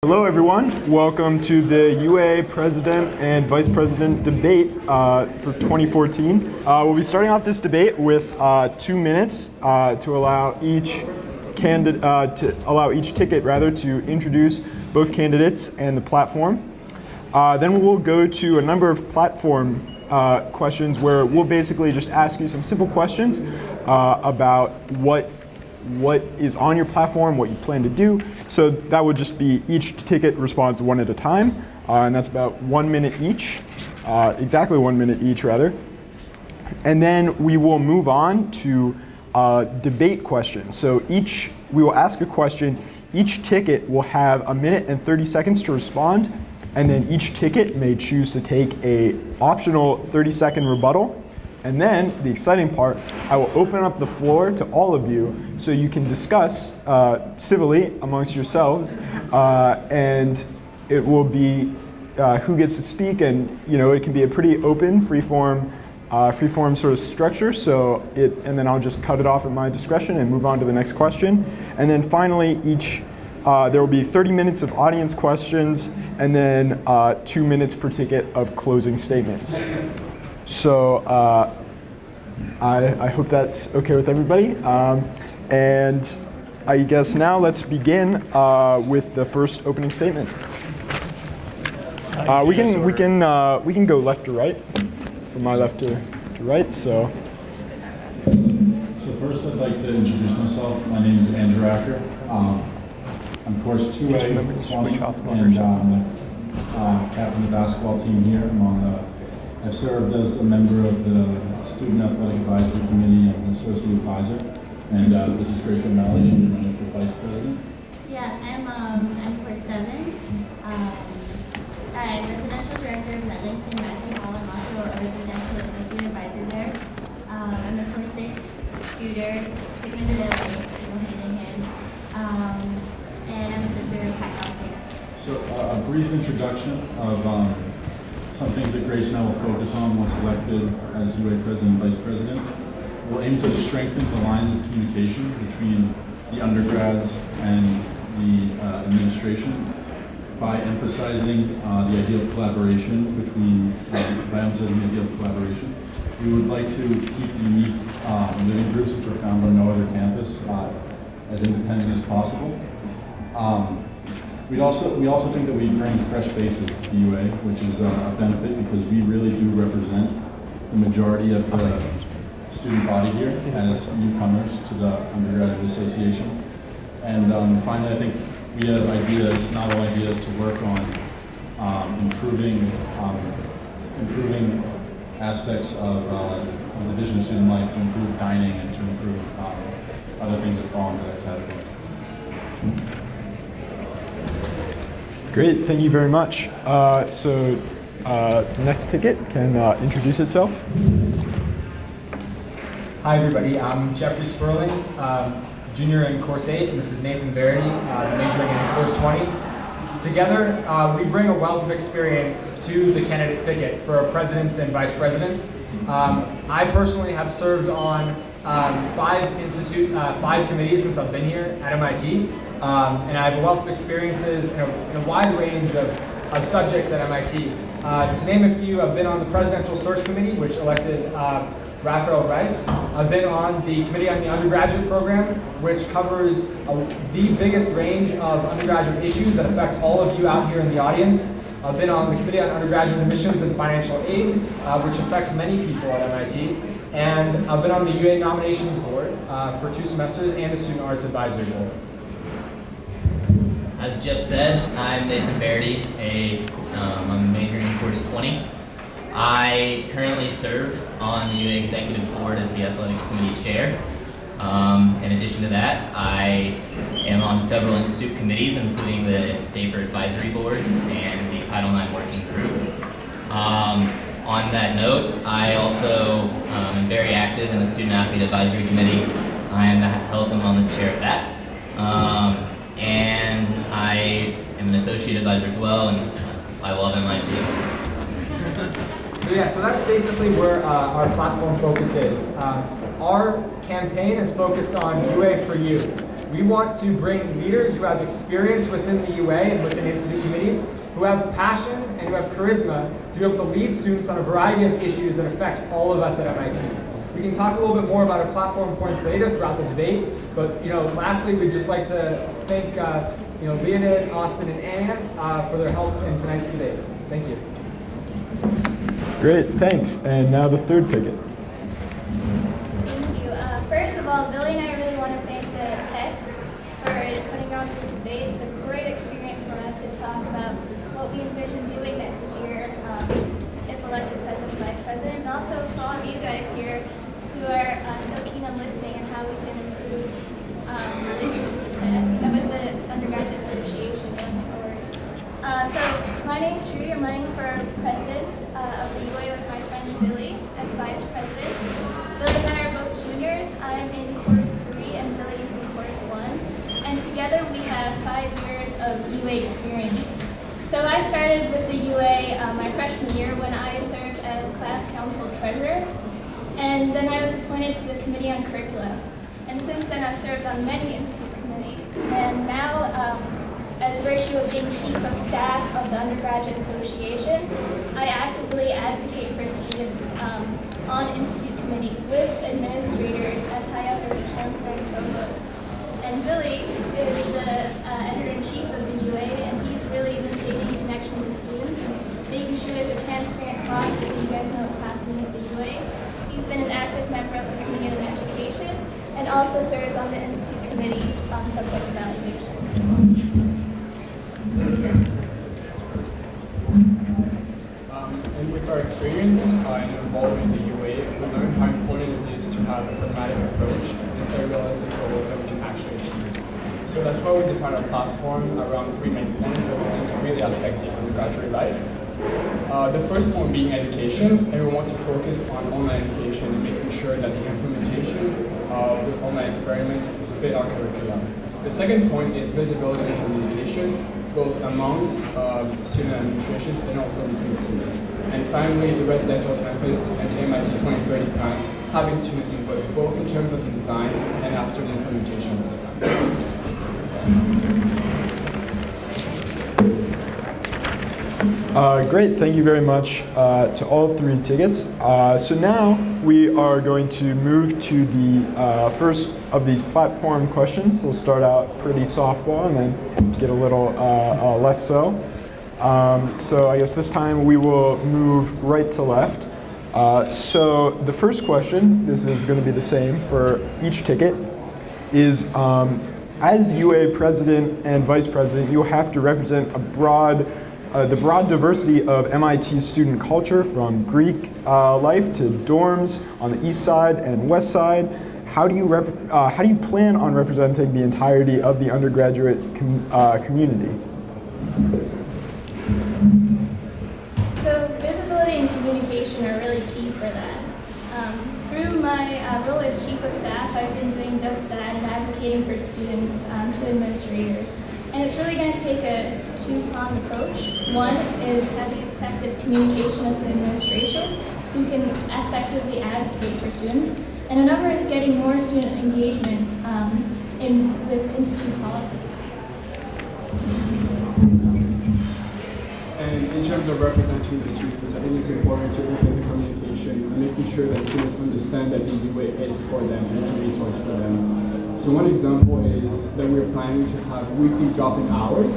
Hello everyone, welcome to the UA President and Vice President debate for 2014. We'll be starting off this debate with 2 minutes to allow each ticket to introduce both candidates and the platform. Then we'll go to a number of platform questions where we'll basically just ask you some simple questions about what is on your platform, what you plan to do. So that would just be each ticket responds one at a time, and that's about 1 minute each, exactly 1 minute each rather. And then we will move on to debate questions. So we will ask a question, each ticket will have 1 minute and 30 seconds to respond, and then each ticket may choose to take an optional 30-second rebuttal. And then, the exciting part, I will open up the floor to all of you so you can discuss civilly amongst yourselves, and it will be who gets to speak, and it can be a pretty open, free-form sort of structure. And then I'll just cut it off at my discretion and move on to the next question. And then finally, there will be 30 minutes of audience questions, and then 2 minutes per ticket of closing statements. So I hope that's okay with everybody. And I guess now let's begin with the first opening statement. We can go left to right, from my left to right. So first I'd like to introduce myself. My name is Andrew Acker. I'm course 2A, and captain of the basketball team here. I've served as a member of the Student Athletic Advisory Committee and the Associate Advisor. And this is Grace O'Malley, she's running for Vice President. Yeah, I'm course 7. I'm Residential Director of Medlington Matthew Hall. I'm also a Residential Associate Advisor there. I'm a course 6 tutor, taking the hand in hand. And I'm a sister of Pat Alexander. So a brief introduction of some things that Grace and I will focus on once elected as UA President and Vice President. We'll aim to strengthen the lines of communication between the undergrads and the administration by emphasizing the idea of collaboration We would like to keep the unique living groups which are found on no other campus as independent as possible. We also think that we bring fresh faces to the UA, which is a benefit because we really do represent the majority of the student body here as newcomers to the Undergraduate Association. And finally, I think we have novel ideas to work on improving aspects of the Division of Student Life, to improve dining and to improve other things that fall into that category. great, thank you very much. The next ticket can introduce itself. Hi everybody, I'm Jeffrey Sperling, junior in course 8, and this is Nathan Verity, majoring in course 20. Together, we bring a wealth of experience to the candidate ticket for a president and vice president. I personally have served on 5 committees since I've been here at MIT. And I have a wealth of experiences in a wide range of subjects at MIT. To name a few, I've been on the Presidential Search Committee, which elected Raphael Reif. I've been on the Committee on the Undergraduate Program, which covers the biggest range of undergraduate issues that affect all of you out here in the audience. I've been on the Committee on Undergraduate Admissions and Financial Aid, which affects many people at MIT. And I've been on the UA Nominations Board for 2 semesters and the Student Arts Advisory Board. As Jeff said, I'm Nathan Verity, I'm majoring in course 20. I currently serve on the UA Executive Board as the Athletics Committee Chair. In addition to that, I am on several institute committees, including the DAPER Advisory Board and the Title IX Working Group. On that note, I also am very active in the Student Athlete Advisory Committee. I am the Health and Wellness Chair of that. And I am an associate advisor as well, and I love MIT. So that's basically where our platform focus is. Our campaign is focused on UA for You. We want to bring leaders who have experience within the UA and within institute committees, who have passion and who have charisma to be able to lead students on a variety of issues that affect all of us at MIT. We can talk a little bit more about our platform points later throughout the debate, but lastly, we'd just like to thank Leonid, Austin, and Anna for their help in tonight's debate. Thank you. Great, thanks. And now the third ticket. Thank you. First of all, Billy and I really want to thank the tech for putting on this debate. It's a great experience for us to talk about what we envision doing next year if elected president and vice president, and also for all of you guys here who are so keen on listening and how we can improve relations with the Undergraduate Association going forward. So my name is Trudy. I'm running for president of the UA with my friend Billy as vice president. Billy and I are both juniors. I am in course 3 and Billy is in course 1. And together we have 5 years of UA experience. So I started with the UA my freshman year when I served as class council treasurer. And then I was appointed to the Committee on Curricula. And since then I've served on many institute committees. And now, as virtue of being chief of staff of the Undergraduate Association, I actively advocate for students on institute committees with administrators as high up as the chancellor and provost. And Billy is the editor-in-chief of the UA, and he's really been taking connection with students and making sure there's a transparent process so you guys know what's happening at the UA. He's been an active member of the Committee on Education and also serves on the Institute Committee on Subject Evaluation. And with our experience and involvement in the UA, we learned how important it is to have a pragmatic approach and set realistic goals that we can actually achieve. So that's why we defined our platform around 3 main points that we think are really affecting undergraduate life. The first point being education, and we want to focus on online education and making sure that the implementation of those online experiments fit our curriculum. The second point is visibility and communication, both among student administrations and also between students. And finally, the residential campus and the MIT 2030 plans having student input, both in terms of the design and after the implementation. Great, thank you very much to all 3 tickets. So now we are going to move to the first of these platform questions. We'll start out pretty softball and then get a little less so. So I guess this time we will move right to left. So the first question, this is going to be the same for each ticket, is as UA president and vice president, you have to represent a the broad diversity of MIT's student culture, from Greek life to dorms on the east side and west side. How do you plan on representing the entirety of the undergraduate community? So visibility and communication are really key for that. Through my role as chief of staff, I've been doing just that and advocating for students to administrators. And it's really going to take a 2-pronged approach. One is having effective communication with the administration so you can effectively advocate for students. And another is getting more student engagement with institute policies. And in terms of representing the students, I think it's important to open the communication and making sure that students understand that the UA is for them and it's a resource for them. So one example is that we're planning to have weekly drop-in hours.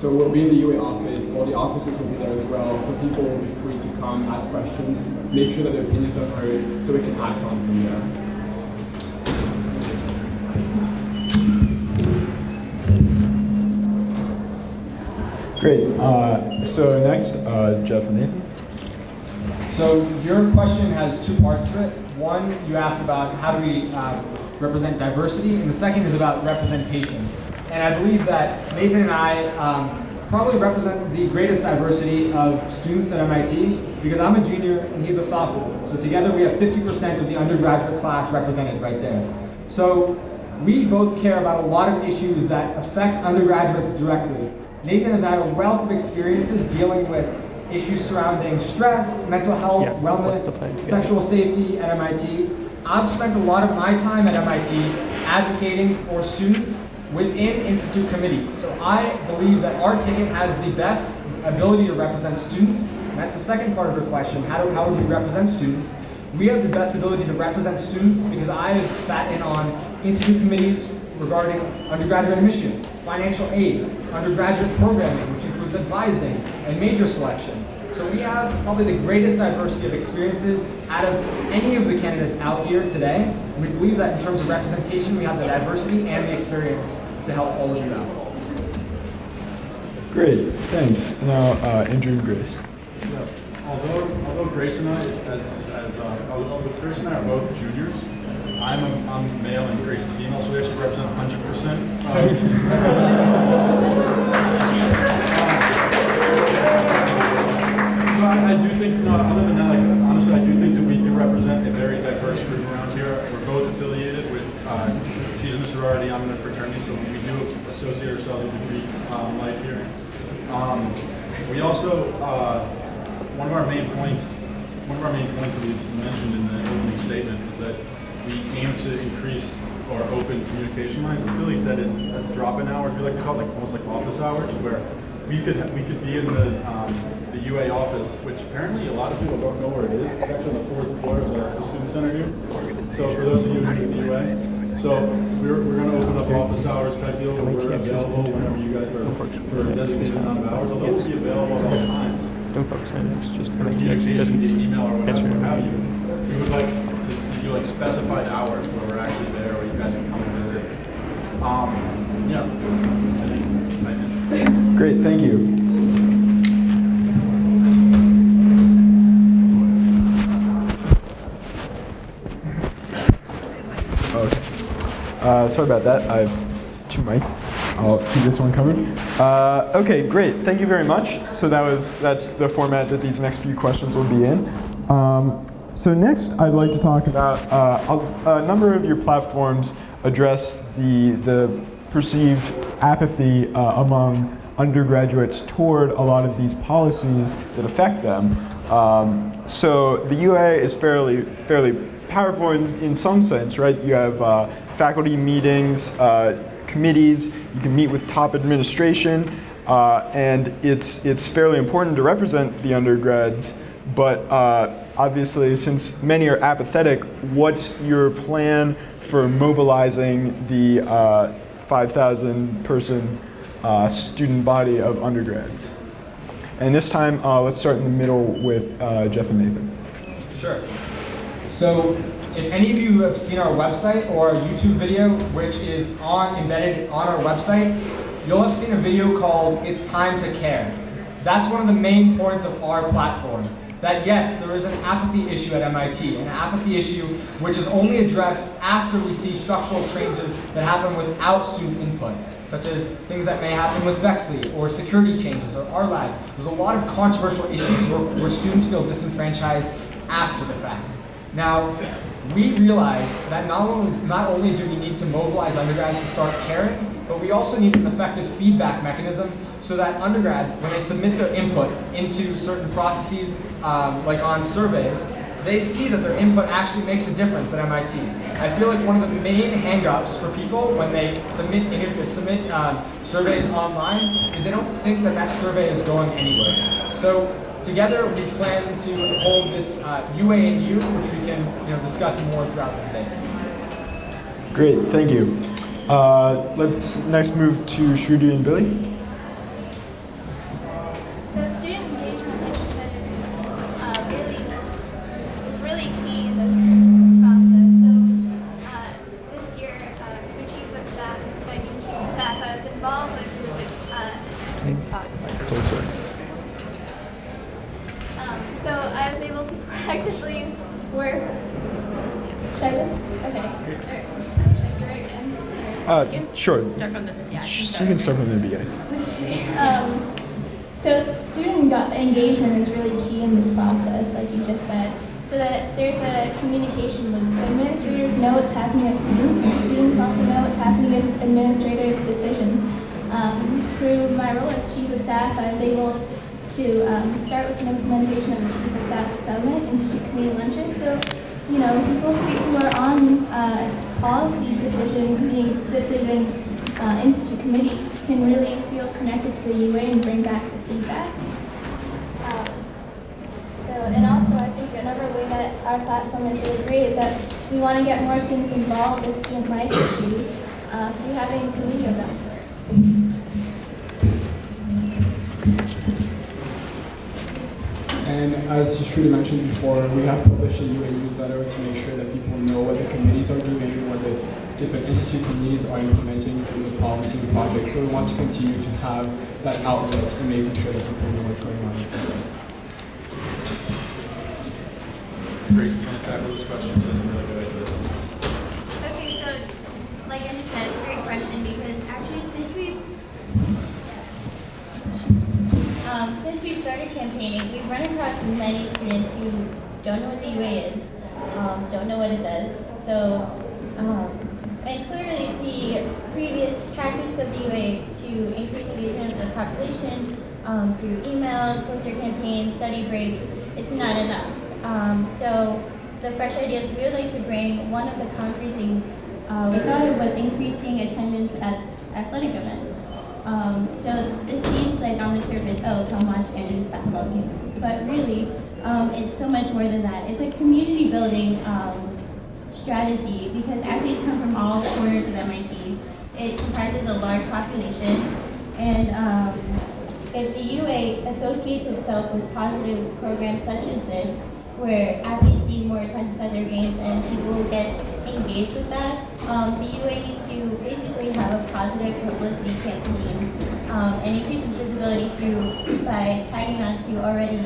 So we'll be in the UA office, all the officers will be there as well, so people will be free to come, ask questions, make sure that their opinions are heard, so we can act on from there. Great. So next, Jeff and Nathan. So your question has 2 parts to it. One, you asked about how do we represent diversity, and the second is about representation. And I believe that Nathan and I probably represent the greatest diversity of students at MIT, because I'm a junior and he's a sophomore. So together we have 50% of the undergraduate class represented right there. So we both care about a lot of issues that affect undergraduates directly. Nathan has had a wealth of experiences dealing with issues surrounding stress, mental health, wellness, sexual safety at MIT. I've spent a lot of my time at MIT advocating for students within institute committees. So I believe that our ticket has the best ability to represent students. And that's the second part of your question. How would we represent students? We have the best ability to represent students because I have sat in on institute committees regarding undergraduate admissions, financial aid, undergraduate programming, which includes advising and major selection. So we have probably the greatest diversity of experiences out of any of the candidates out here today. And we believe that in terms of representation, we have the diversity and the experience to help all of you out. Great, thanks. Now, Andrew and Grace. Yeah. Although Grace and I, although Grace and I are both juniors, I'm male and Grace is female, so we actually represent 100%. I do think, other than that, like, honestly, I do think that we do represent a very diverse group around here. We're both affiliated with, she's in a sorority, I'm in a fraternity, so we do associate ourselves with the Greek life here. We also, one of our main points that we mentioned in the opening statement is that we aim to increase or open communication lines. As Billy said, it as drop-in hours. We like to call it almost like office hours, where we could be in the UA office, which apparently a lot of people don't know where it is. It's actually on the 4th floor of the student center here. So for those of you who are in the UA, so we're going to open up office hours type deal where we're available whenever you guys are for a designated amount of hours. Although we'll be available at all times. Don't focus on it, it's just Communication via email or whatever, what have you. We would like to do like specified hours where we're actually there, where you guys can come and visit. Yeah. I think. Great, thank you. Okay. Sorry about that. I have 2 mics. I'll keep this one covered. Okay, great. Thank you very much. So that's the format that these next few questions will be in. So next, I'd like to talk about a number of your platforms address the perceived apathy among undergraduates toward a lot of these policies that affect them. So the UA is fairly powerful in some sense, right? You have faculty meetings, committees, you can meet with top administration, and it's fairly important to represent the undergrads, but obviously since many are apathetic, what's your plan for mobilizing the 5,000 person student body of undergrads? And this time, let's start in the middle with Jeff and Nathan. Sure. So if any of you have seen our website or our YouTube video, which is embedded on our website, you'll have seen a video called It's Time to Care. That's one of the main points of our platform. That yes, there is an apathy issue at MIT, an apathy issue which is only addressed after we see structural changes that happen without student input, such as things that may happen with Bexley or security changes or RLADs. There's a lot of controversial issues where students feel disenfranchised after the fact. Now, we realize that not only do we need to mobilize undergrads to start caring, but we also need an effective feedback mechanism so that undergrads, when they submit their input into certain processes, like on surveys, they see that their input actually makes a difference at MIT. I feel like one of the main hang-ups for people when they submit surveys online is they don't think that that survey is going anywhere. So together we plan to hold this UA and U, which we can discuss more throughout the day. Great, thank you. Let's next move to Shruti and Billy. So student engagement, like you said, is really key in this process. So this year, the chief of staff, I was involved with Closer. so I was able to proactively work. Should I just? Okay. Should I start again? Sure. Start from the, yeah, You can start from the beginning. So student engagement is really key in this process, like you just said, so that there's a communication loop. So administrators know what's happening with students, and students also know what's happening with administrative decisions. Through my role as chief of staff, I was able to start with an implementation of the chief of staff summit, institute committee lunches. So, people who are on policy decision institute committees can really feel connected to the UA and bring back the feedback. And also I think another way that our platform is really great is that we want to get more students involved with student life issues through having community events. And as Shruti mentioned before, we have published a UA newsletter to make sure that people know what the committees are doing, what the different institute committees are implementing through the policy and projects. So we want to continue to have that outlet and making sure that people know what's going on. Grace is going to tackle this question, so doesn't really go into it. Okay, so like Andrew said, it's a great question because actually since we've started campaigning, we've run across many students who don't know what the UA is, don't know what it does. So, and clearly the previous tactics of the UA to increase engagement of the population through emails, poster campaigns, study breaks, it's not enough. So the fresh ideas we would like to bring, one of the concrete things we thought of was increasing attendance at athletic events. So this seems like on the surface, oh, come watch Andrew's basketball games. But really, it's so much more than that. It's a community building strategy because athletes come from all corners of MIT. It comprises a large population. And if the UA associates itself with positive programs such as this, where athletes see more attendance at their games and people get engaged with that, the UA needs to basically have a positive publicity campaign and increase its visibility by tagging on to already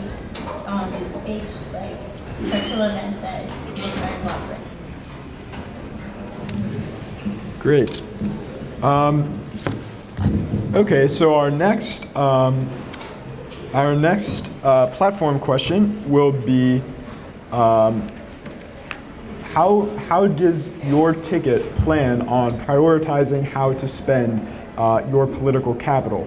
big cultural events that students are involved with. Great. Okay, so our next platform question will be, how does your ticket plan on prioritizing how to spend your political capital?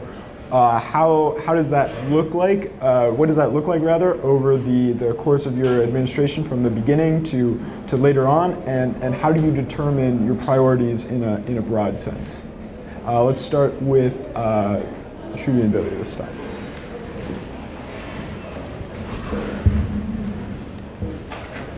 How does that look like? What does that look like, rather, over the course of your administration from the beginning to later on? And how do you determine your priorities in a broad sense? Let's start with Shruti and Billy this time.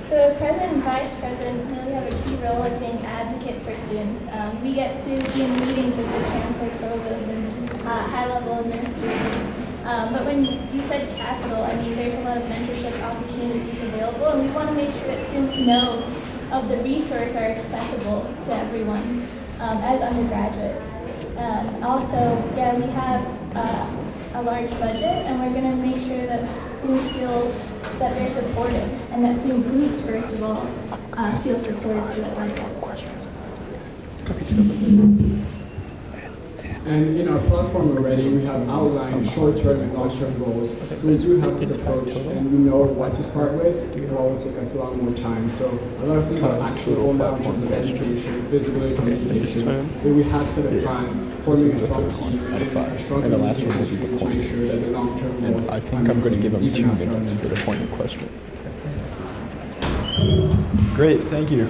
So the president and vice president really have a key role as being advocates for students. We get to be in meetings with the chancellor, provost, and high-level administrators. But when you said capital, I mean, there's a lot of mentorship opportunities available, and we want to make sure that students know of the resources are accessible to everyone as undergraduates. Also, yeah, we have a large budget, and we're going to make sure that students feel that they're supported, and that student groups, first of all, feel supported through that budget. And in our platform already, we have outlined short-term and long-term goals. So we do have this approach, and we know what to start with, and what will take us a lot more time. So a lot of things are actionable now in terms of education, visibility, communication. But we have set a plan, forming a strong team, and a strong communication to make sure that the long-term goals. I think I'm going to give them 2 minutes for the point of question. Great, thank you.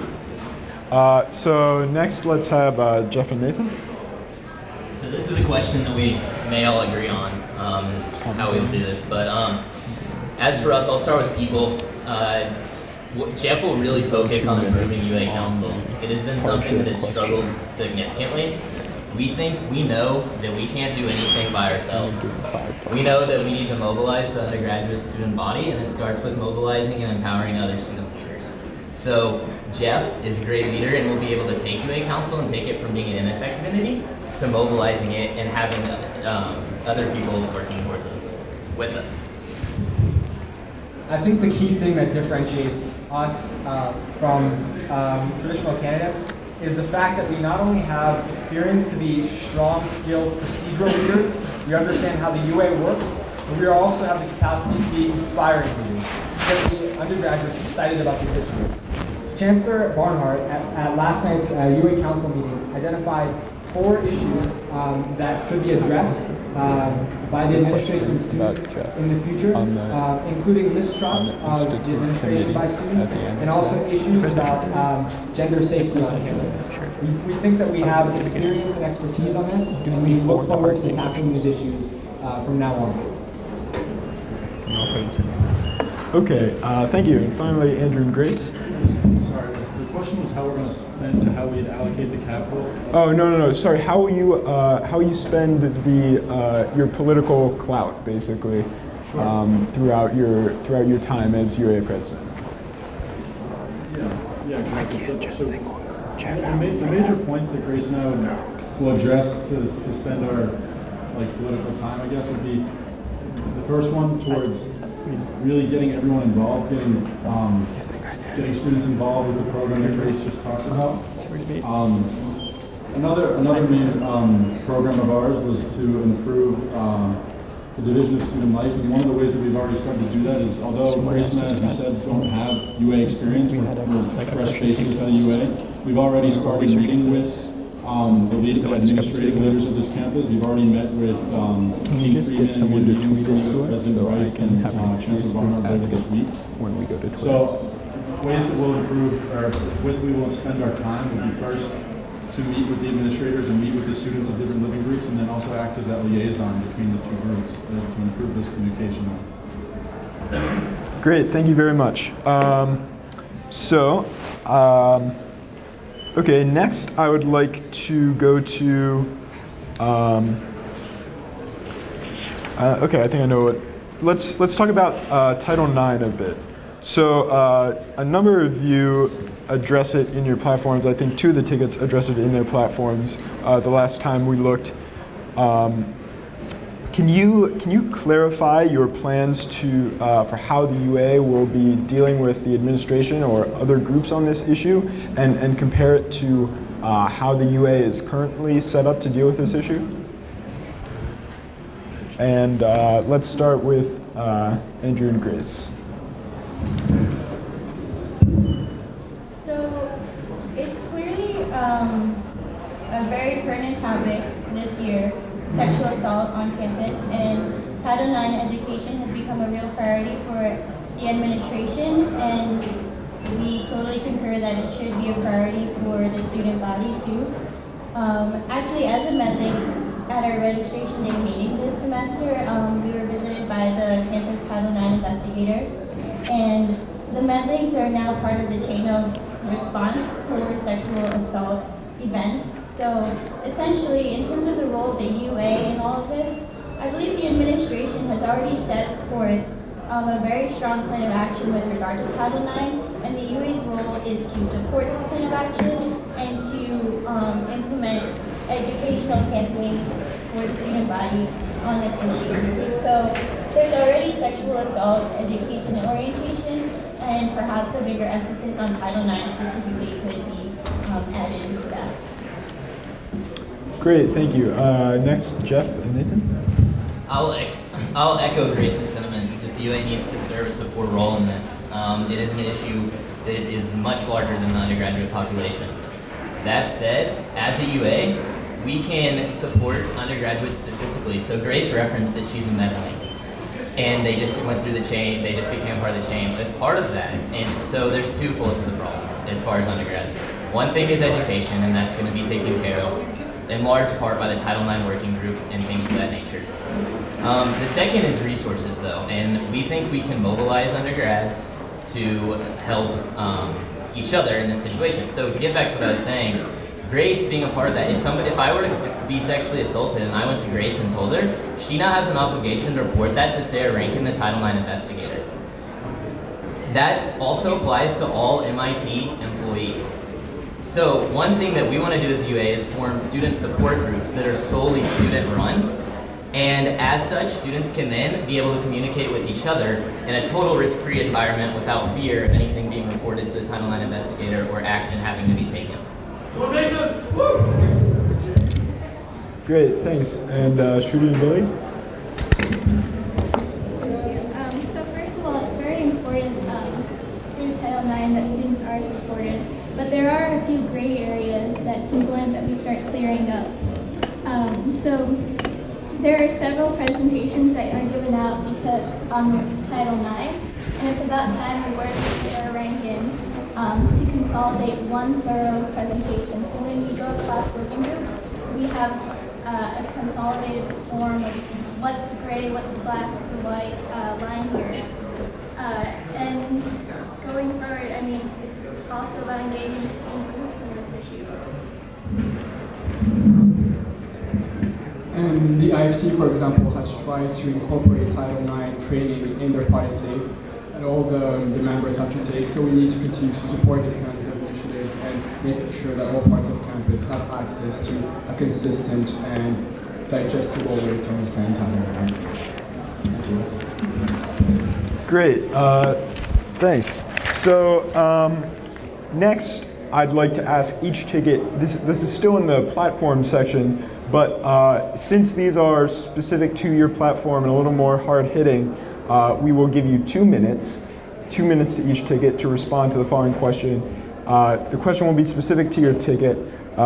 So next, let's have Jeff and Nathan. So this is a question that we may all agree on, is how we'll do this. But as for us, I'll start with people. Jeff will really focus on improving UA Council. It has been something that has struggled significantly. We know that we can't do anything by ourselves. We know that we need to mobilize the undergraduate student body, and it starts with mobilizing and empowering other student leaders. So Jeff is a great leader and will be able to take UA Council and take it from being an ineffective entity to mobilizing it and having other people working towards us, with us. I think the key thing that differentiates us from traditional candidates is the fact that we not only have experience to be strong, skilled procedural leaders, we understand how the UA works, but we also have the capacity to be inspiring leaders, get the undergraduates excited about the issue. Chancellor Barnhart at last night's UA Council meeting identified 4 issues that should be addressed by the administration and students in the future, including mistrust of the administration by students, and also issues about gender safety on campus. We think that we have experience and expertise on this, and we look forward to tackling these issues from now on. Okay, thank you. And finally, Andrew and Grace. Sorry, the question was how we're going to spend, how we'd allocate the capital. Oh, no. Sorry, how will you spend your political clout, basically, throughout your time as UA president? Yeah, exactly. So the major points that Grace and I will address to spend our political time, I guess, would be the first one towards really getting everyone involved, getting students involved with the program that Grace just talked about. Another main program of ours was to improve the division of student life, and one of the ways that we've already started to do that is, although Grace and I, as you said, don't have UA experience, we're fresh faces to the UA, we've already started meeting with the administrative leaders of this campus. We've already met with Dean Freeman, President Reich, and Chancellor Barnard later this week. When we go to Twitter. So ways that we'll improve, or ways we will spend our time will be first to meet with the administrators and meet with the students of different living groups, and then also act as that liaison between the two groups to improve those communication lines. Great, thank you very much. Okay, next I would like to go to, okay, I think I know what, let's talk about Title IX a bit. So a number of you address it in your platforms. I think 2 of the tickets address it in their platforms the last time we looked. Can you clarify your plans for how the UA will be dealing with the administration or other groups on this issue, and compare it to how the UA is currently set up to deal with this issue? And let's start with Andrew and Grace. So it's clearly a very pertinent topic this year, sexual assault on campus, and Title IX education has become a real priority for the administration, and we totally concur that it should be a priority for the student body too. Actually, as a Medlink, at our registration day meeting this semester, we were visited by the campus Title IX investigator, and the Medlinks are now part of the chain of response for sexual assault events. So essentially, in terms of the role of the UA in all of this, I believe the administration has already set forth a very strong plan of action with regard to Title IX, and the UA's role is to support this plan of action and to implement educational campaigns for the student body on this issue. So there's already sexual assault education and orientation, and perhaps a bigger emphasis on Title IX specifically could be added into that. Great, thank you. Next, Jeff and Nathan. I'll echo Grace's sentiments that the UA needs to serve a support role in this. It is an issue that is much larger than the undergraduate population. That said, as a UA, we can support undergraduates specifically. So Grace referenced that she's a Medlink, and they just went through the chain, they just became part of the chain as part of that. And so there's twofold to the problem as far as undergrads. One thing is education, and that's going to be taken care of in large part by the Title IX working group and things of that nature. The second is resources though, and we think we can mobilize undergrads to help each other in this situation. So to get back to what I was saying, Grace being a part of that, if I were to be sexually assaulted and I went to Grace and told her, she now has an obligation to report that to Sarah Rankin, the Title IX investigator. That also applies to all MIT employees. So one thing that we want to do as UA is form student support groups that are solely student run. And as such, students can then be able to communicate with each other in a total risk-free environment without fear of anything being reported to the Title IX investigator or action having to be taken. Great, thanks. And Shruti and Billy? So first of all, it's very important through Title IX that students are supported, but there are a few gray areas that it's important that we start clearing up. So there are several presentations that are given out because on Title IX, and it's about time we work with Sarah Rankin to consolidate one thorough presentation. So when we go to class working groups, we have a consolidated form of what's the gray, what's the black, what's the white line here. And going forward, I mean, it's also about engaging student groups in this issue. And the IFC, for example, has tried to incorporate Title IX training in their policy, and all the members have to take. So we need to continue to support these kinds of initiatives and making sure that all parts of campus have access to a consistent and digestible way to understand Title IX. Great, thanks. So next, I'd like to ask each ticket, this is still in the platform section, but since these are specific to your platform and a little more hard-hitting, we will give you 2 minutes to each ticket to respond to the following question. The question will be specific to your ticket.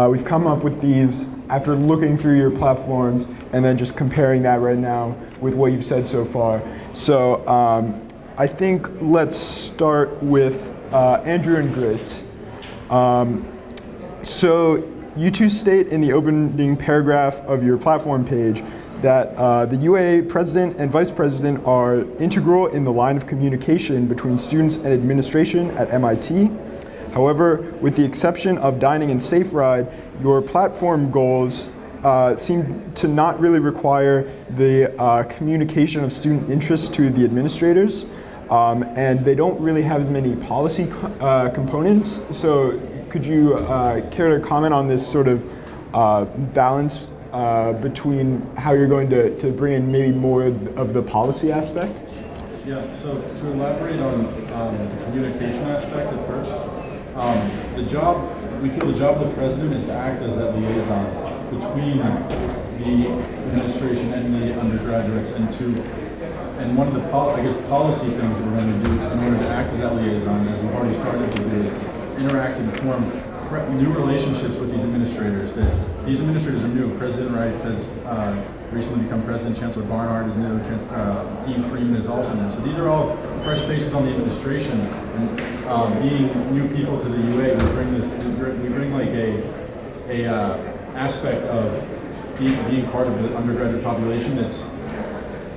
We've come up with these after looking through your platforms and then just comparing that right now with what you've said so far. So I think let's start with Andrew and Grace. So you two state in the opening paragraph of your platform page that the UA president and vice president are integral in the line of communication between students and administration at MIT. However, with the exception of dining and safe ride, your platform goals seem to not really require the communication of student interests to the administrators, and they don't really have as many policy components. So could you care to comment on this sort of balance between how you're going to bring in maybe more of the policy aspect? Yeah, so to elaborate on the communication aspect at first, we feel the job of the president is to act as that liaison between the administration and the undergraduates, and one of the policy things that we're going to do in order to act as that liaison, as we've already started to do, is to interact and form new relationships with these administrators. These administrators are new. President Wright has recently become president. Chancellor Barnard is new. Dean Freeman is also new. So these are all fresh faces on the administration. And being new people to the UA, we bring like a aspect of being part of the undergraduate population that's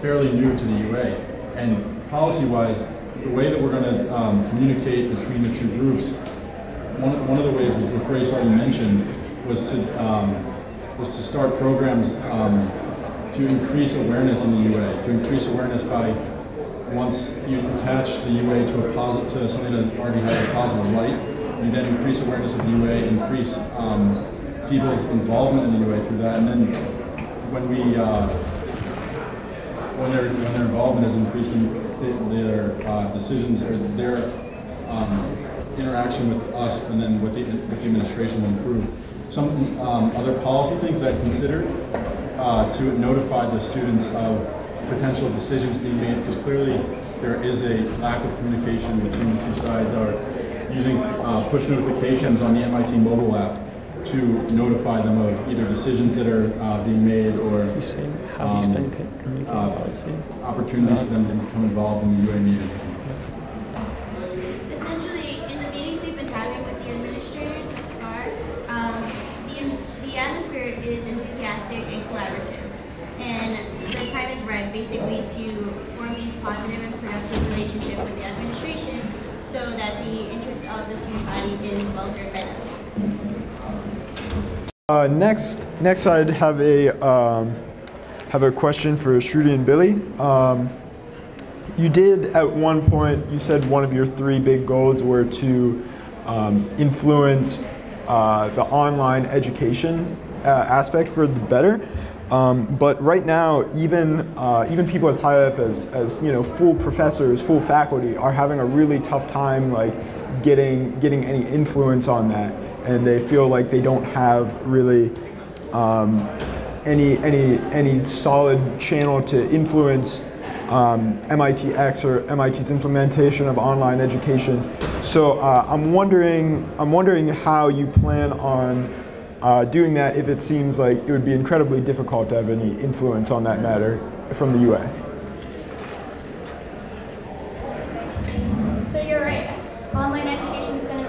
fairly new to the UA. And policy-wise, the way that we're going to communicate between the two groups, one of the ways was what Grace already mentioned, was to start programs to increase awareness in the UA. To increase awareness by, once you attach the UA to something that already has a positive light, you then increase awareness of the UA, increase people's involvement in the UA through that, and then when their involvement is increasing, their decisions or their interaction with us and then with the administration will improve. Some other policy things that I considered to notify the students of potential decisions being made, because clearly there is a lack of communication between the two sides, are using push notifications on the MIT mobile app to notify them of either decisions that are being made or opportunities for them to become involved in the UA meeting. Essentially, in the meetings we've been having with the administrators thus far, the atmosphere is enthusiastic and collaborative. And the time is right, basically, to form these positive and productive relationships with the administration so that the interests of the student body is well represented. Next, I'd have a question for Shruti and Billy. You did at one point, you said one of your 3 big goals were to influence the online education aspect for the better. But right now, even people as high up as full professors, full faculty are having a really tough time like getting any influence on that. And they feel like they don't have really any solid channel to influence MITx or MIT's implementation of online education. So I'm wondering how you plan on doing that if it seems like it would be incredibly difficult to have any influence on that matter from the UA. So you're right. Online education is going to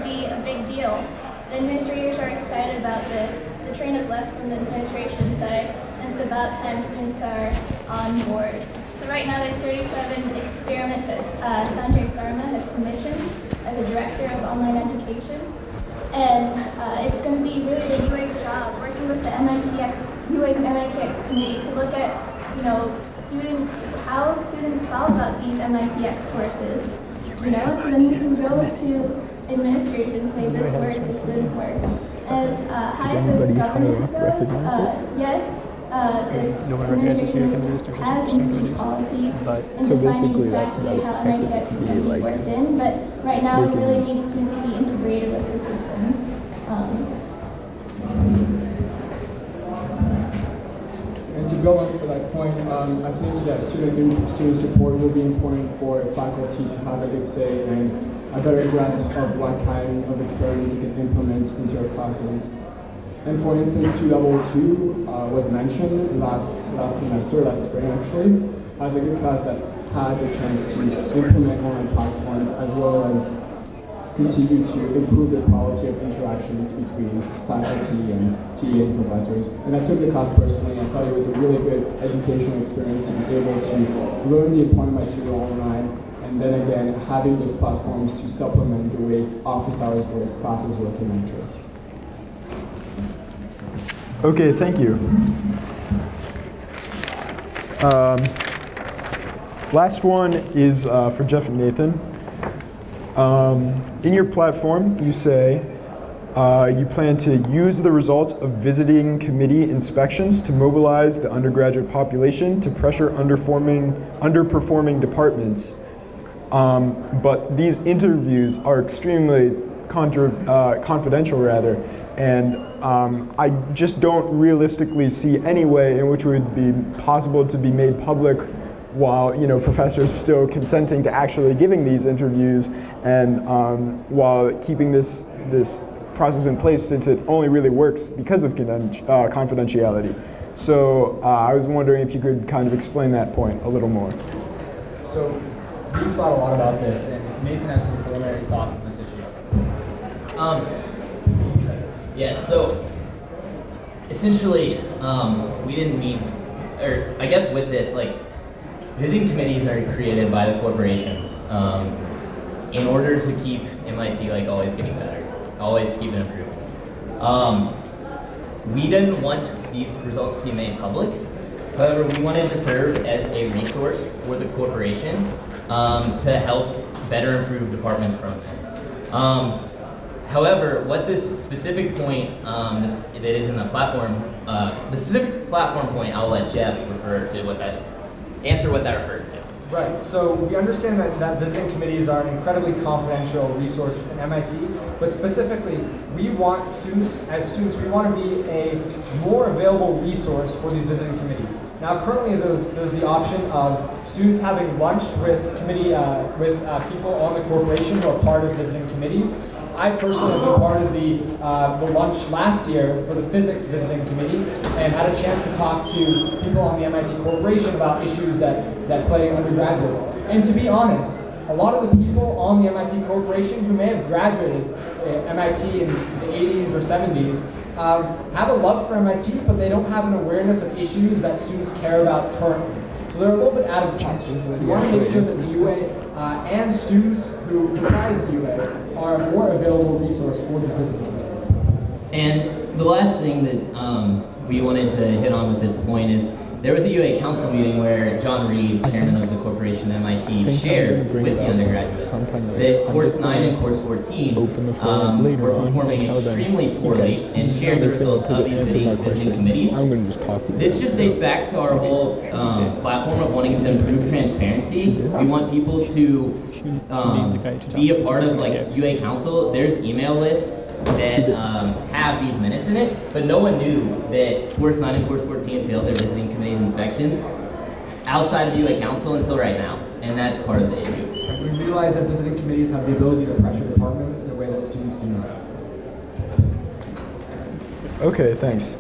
deal. The administrators are excited about this. The train has left from the administration side, and it's about time students are on board. So right now there's 37 experiments that Sanjay Sarma has commissioned as a director of online education. And it's going to be really the UA's job, working with the UA MITx committee to look at, how students felt about these MITx courses. So then we can go to administrators and say this worked, this didn't work. As high as this governance goes, yes, the administration has instituted policies in defining exactly how MITx can be worked in, but right now we really need students to be integrated with the system. And to go on for that point, I think that student support will be important for faculty to have a good say and a better grasp of what kind of experiments they can implement into their classes. And for instance, 222 was mentioned last spring actually, as a good class that had the chance to implement online platforms as well as continue to improve the quality of interactions between faculty and TAs and professors. And I took the class personally. I thought it was a really good educational experience to be able to learn the important material online, and then again, having those platforms to supplement the way office hours work, classes work in lectures. Okay, thank you. Last one is for Jeff and Nathan. In your platform, you say you plan to use the results of visiting committee inspections to mobilize the undergraduate population to pressure underperforming departments. But these interviews are extremely confidential, rather, and I just don't realistically see any way in which it would be possible to be made public while professors still consenting to actually giving these interviews, and while keeping this process in place, since it only really works because of confidentiality. So I was wondering if you could kind of explain that point a little more. So we've thought a lot about this, and Nathan has some preliminary thoughts on this issue. Yes, so essentially we didn't mean, or I guess with this, visiting committees are created by the corporation in order to keep MIT always getting better, always keep it improving. We didn't want these results to be made public. However, we wanted to serve as a resource for the corporation to help better improve departments from this. However, what this specific point that is in the platform, the specific platform point, I'll let Jeff answer what that refers to. Right, so we understand that visiting committees are an incredibly confidential resource within MIT, but specifically, we want we want to be a more available resource for these visiting committees. Now, currently, there's the option of students having lunch with people on the corporation who are part of visiting committees. I personally have been part of the lunch last year for the physics visiting committee and had a chance to talk to people on the MIT Corporation about issues that plague undergraduates. And to be honest, a lot of the people on the MIT Corporation who may have graduated MIT in the 80s or 70s have a love for MIT, but they don't have an awareness of issues that students care about currently. So they're a little bit out of touch. We want to make sure that the UA and students who comprise the UA are a more available resource for these visiting committees. And the last thing that we wanted to hit on with this point is there was a UA council meeting where John Reed, chairman of the corporation at MIT, shared with the undergraduates that course 9 and course 14 were performing extremely poorly and shared the results of these visiting committees. This just dates back to our whole platform of wanting to improve transparency. We want people to be a part of UA council. There's email lists that have these minutes in it, but no one knew that course 9 and course 14 failed their visiting committees inspections outside of UA council until right now, and that's part of the issue. And we realize that visiting committees have the ability to pressure departments in a way that students do not. Okay, thanks.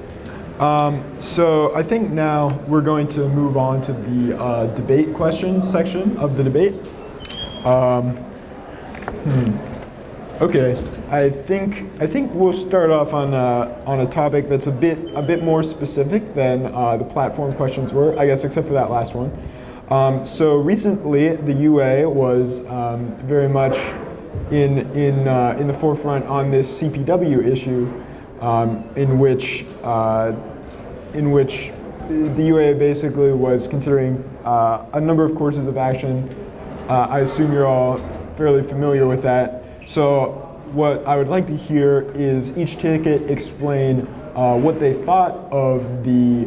So I think now we're going to move on to the debate questions section of the debate. Okay, I think we'll start off on a topic that's a bit more specific than the platform questions were, I guess, except for that last one. So recently, the UA was very much in the forefront on this CPW issue, in which the UA basically was considering a number of courses of action. I assume you're all fairly familiar with that. So what I would like to hear is each ticket explain what they thought of the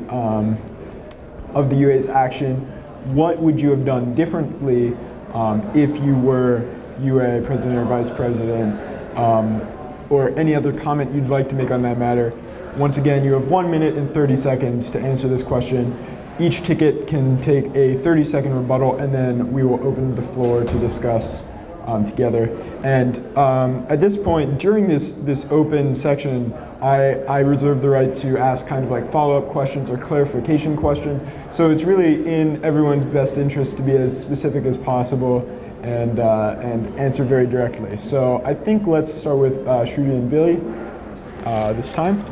UA's action. What would you have done differently if you were UA president or vice president, or any other comment you'd like to make on that matter. Once again, you have 1 minute and 30 seconds to answer this question. Each ticket can take a 30-second rebuttal, and then we will open the floor to discuss together. And at this point, during this open section, I reserve the right to ask kind of like follow-up questions or clarification questions. So it's really in everyone's best interest to be as specific as possible and answer very directly. So I think let's start with Shruti and Billy this time.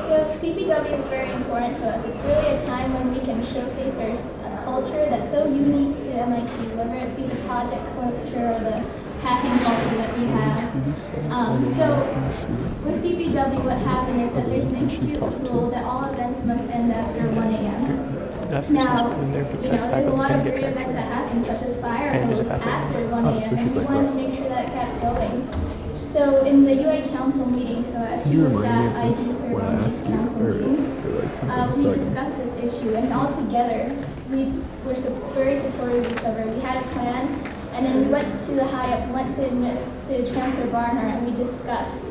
So CPW is very important to us. It's really a time when we can showcase our culture that's so unique to MIT, whether it be the project culture or the hacking culture that we have. So with CPW, what happened is that there's an institute rule that all events must end after 1 a.m. Now, there's a lot of great events that happen, such as fire hose after 1 a.m. and we wanted to make sure that it kept going. So in the UA council meeting, so as chief of staff, I do serve on these council meetings, we discussed this issue, and all together, we were very supportive of each other. We had a plan, and then we went to Chancellor Barnhart, and we discussed,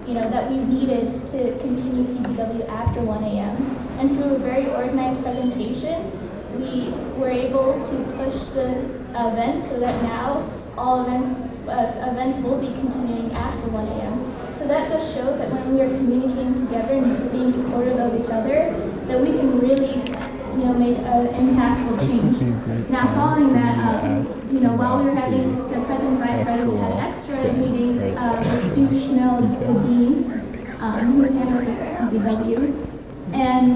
that we needed to continue CPW after 1 a.m. And through a very organized presentation, we were able to push the events so that now all events will be continuing after 1 a.m. So that just shows that when we are communicating together and being supportive of each other, that we can really, make an impactful change. Now, following that, while we were having the president and vice president had extra meetings with Stu Schnell, the dean, who handles CPW, and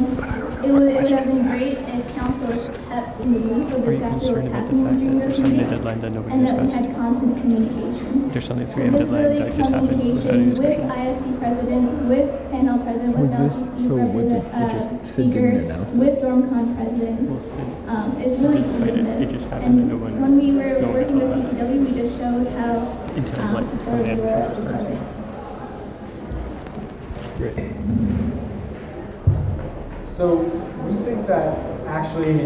it would have been great if council was kept in the loop of exactly what's happening during those meetings, and that we had constant communication. There's only 3 AM deadline that just happened without any With discussion. IFC president, with panel president, with LTC president, with DormCon presidents, it's really key in this. And when we were working with CPW, we just showed how supportive we were of each other. Great. So we think that actually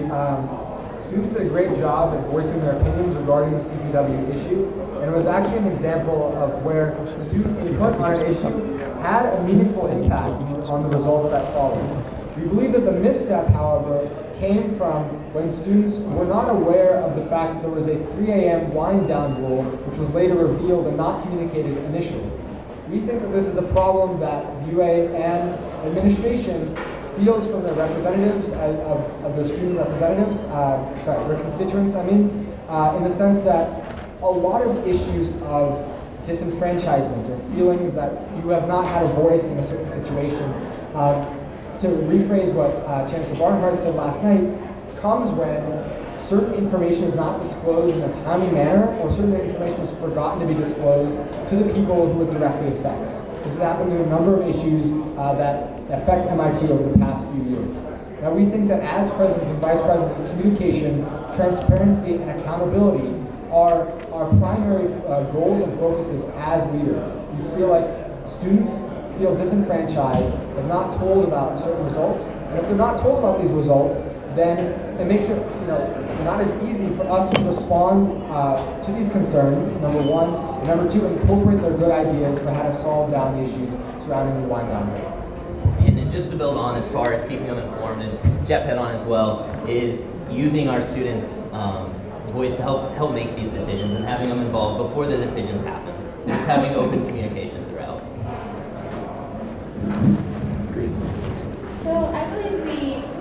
students did a great job at voicing their opinions regarding the CPW issue, and it was actually an example of where student input on an issue had a meaningful impact on the results that followed. We believe that the misstep, however, came from when students were not aware of the fact that there was a 3 a.m. wind-down rule, which was later revealed and not communicated initially. We think that this is a problem that UA and administration feels from their representatives, of their student representatives, their constituents, in the sense that a lot of issues of disenfranchisement or feelings that you have not had a voice in a certain situation, to rephrase what Chancellor Barnhart said last night, comes when certain information is not disclosed in a timely manner, or certain information is forgotten to be disclosed to the people who it directly affects. This has happened in a number of issues that affect MIT over the past few years. Now, we think that as president and vice president, communication, transparency, and accountability are our primary goals and focuses as leaders. We feel like students feel disenfranchised, they're not told about certain results, and if they're not told about these results, then it makes it not as easy for us to respond to these concerns, number one, and number two, incorporate their good ideas for how to solve down the issues surrounding the wind down rate. And just to build on as far as keeping them informed, and Jeff hit on as well, is using our students' voice to help make these decisions and having them involved before the decisions happen. So just having open communication throughout. Great. So I believe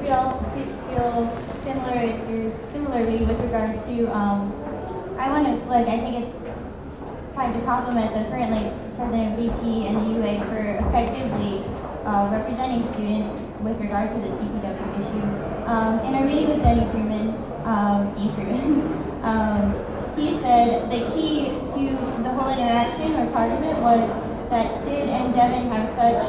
we all feel similarly with regard to, I think it's tried to compliment the current president, VP, and the UA for effectively representing students with regard to the CPW issue. In our meeting with Dean Freeman, he said the key to the whole interaction, or part of it, was that Sid and Devin have such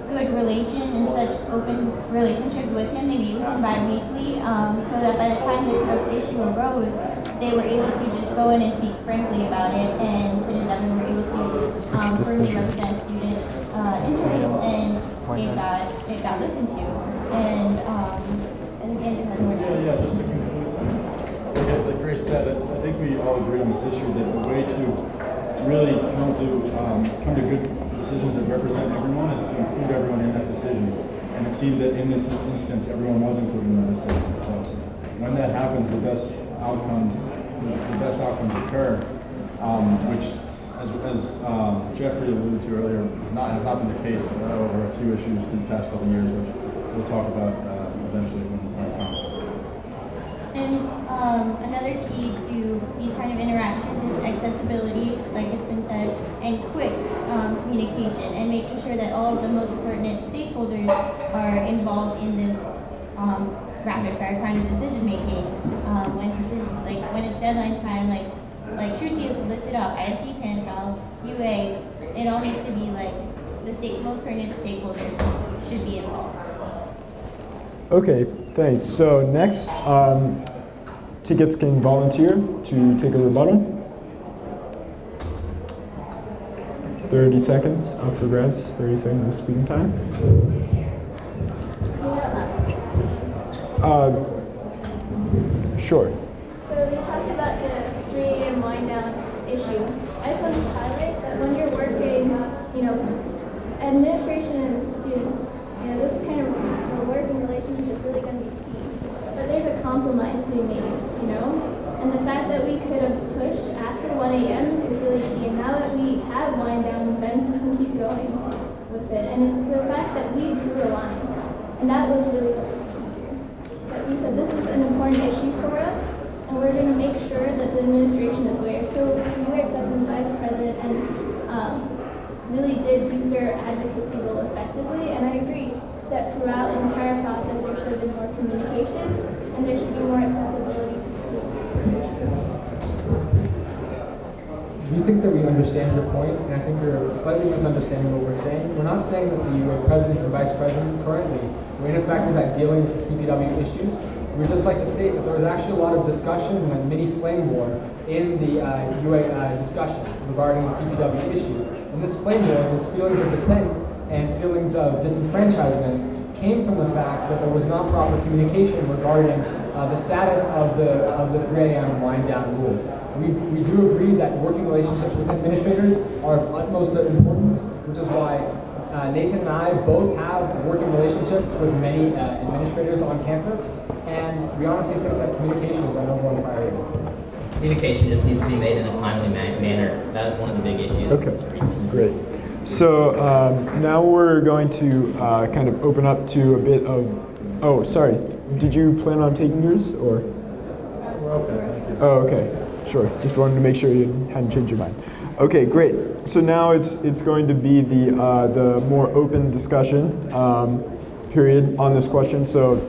good relations and such open relationships with him. They meet with him bi-weekly, so that by the time this issue arose, they were able to just go in and speak frankly about it, and Sid and Devin were able to firmly represent student interests, and it got listened to. And again, it has more. Yeah, just to conclude, like Grace said, I think we all agree on this issue that the way to really come to good decisions that represent everyone is to include everyone in that decision. And it seemed that in this instance, everyone was included in the decision. So when that happens, the best outcomes occur, which, as Jeffrey alluded to earlier, has not been the case over a few issues in the past couple of years, which we'll talk about eventually when the time comes. And another key to these kind of interactions is accessibility, like it's been said, and quick communication, and making sure that all of the most pertinent stakeholders are involved in this rapid fire kind of decision making. When it's deadline time, like Shruti listed off, ISC, PANFL, UA, it all needs to be the most pertinent stakeholders should be involved. Okay, thanks. So next, tickets can volunteer to take a rebuttal. 30 seconds up for grabs, 30 seconds of speaking time. Sure. So we talked about the 3 a.m. wind down issue. I just want to highlight that when you're working, administration and students, this kind of working relationship is really going to be key. But there's a compromise to be made, And the fact that we could have pushed after 1 a.m. is really key. And now that we have wind down events, we can keep going with it. And it's the fact that we drew a line. And that was really key. That we said this is an important issue for us, and we're going to make sure that the administration is aware. So the UA president, vice president, and really did use their advocacy role effectively. And I agree that throughout the entire process there should have been more communication, and there should be more accessibility to schools. We think that we understand your point, and I think you're slightly misunderstanding what we're saying. We're not saying that the UA president and vice president currently were ineffective at dealing with the CPW issues. We'd just like to state that there was actually a lot of discussion and a mini flame war in the UA discussion regarding the CPW issue. And this flame war, this feelings of dissent and feelings of disenfranchisement came from the fact that there was not proper communication regarding the status of the 3 a.m. wind down rule. We do agree that working relationships with administrators are of utmost importance, which is why Nathan and I both have working relationships with many administrators on campus, and we honestly think that communication is our number one priority. Communication just needs to be made in a timely manner. That is one of the big issues. Okay, great. So now we're going to kind of open up to a bit of, oh, sorry, did you plan on taking yours, or? We're okay, thank you. Oh, okay, sure. Just wanted to make sure you hadn't changed your mind. Okay, great. So now it's going to be the more open discussion period on this question. So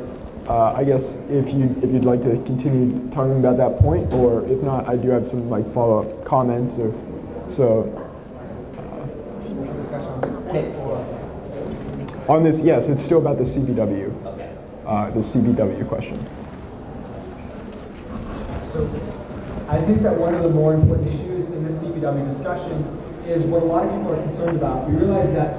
I guess if you'd like to continue talking about that point, or if not, I do have some follow-up comments. On this, yes, it's still about the CPW. Okay. The CPW question. So I think that one of the more important issues in this CPW discussion is what a lot of people are concerned about. We realize that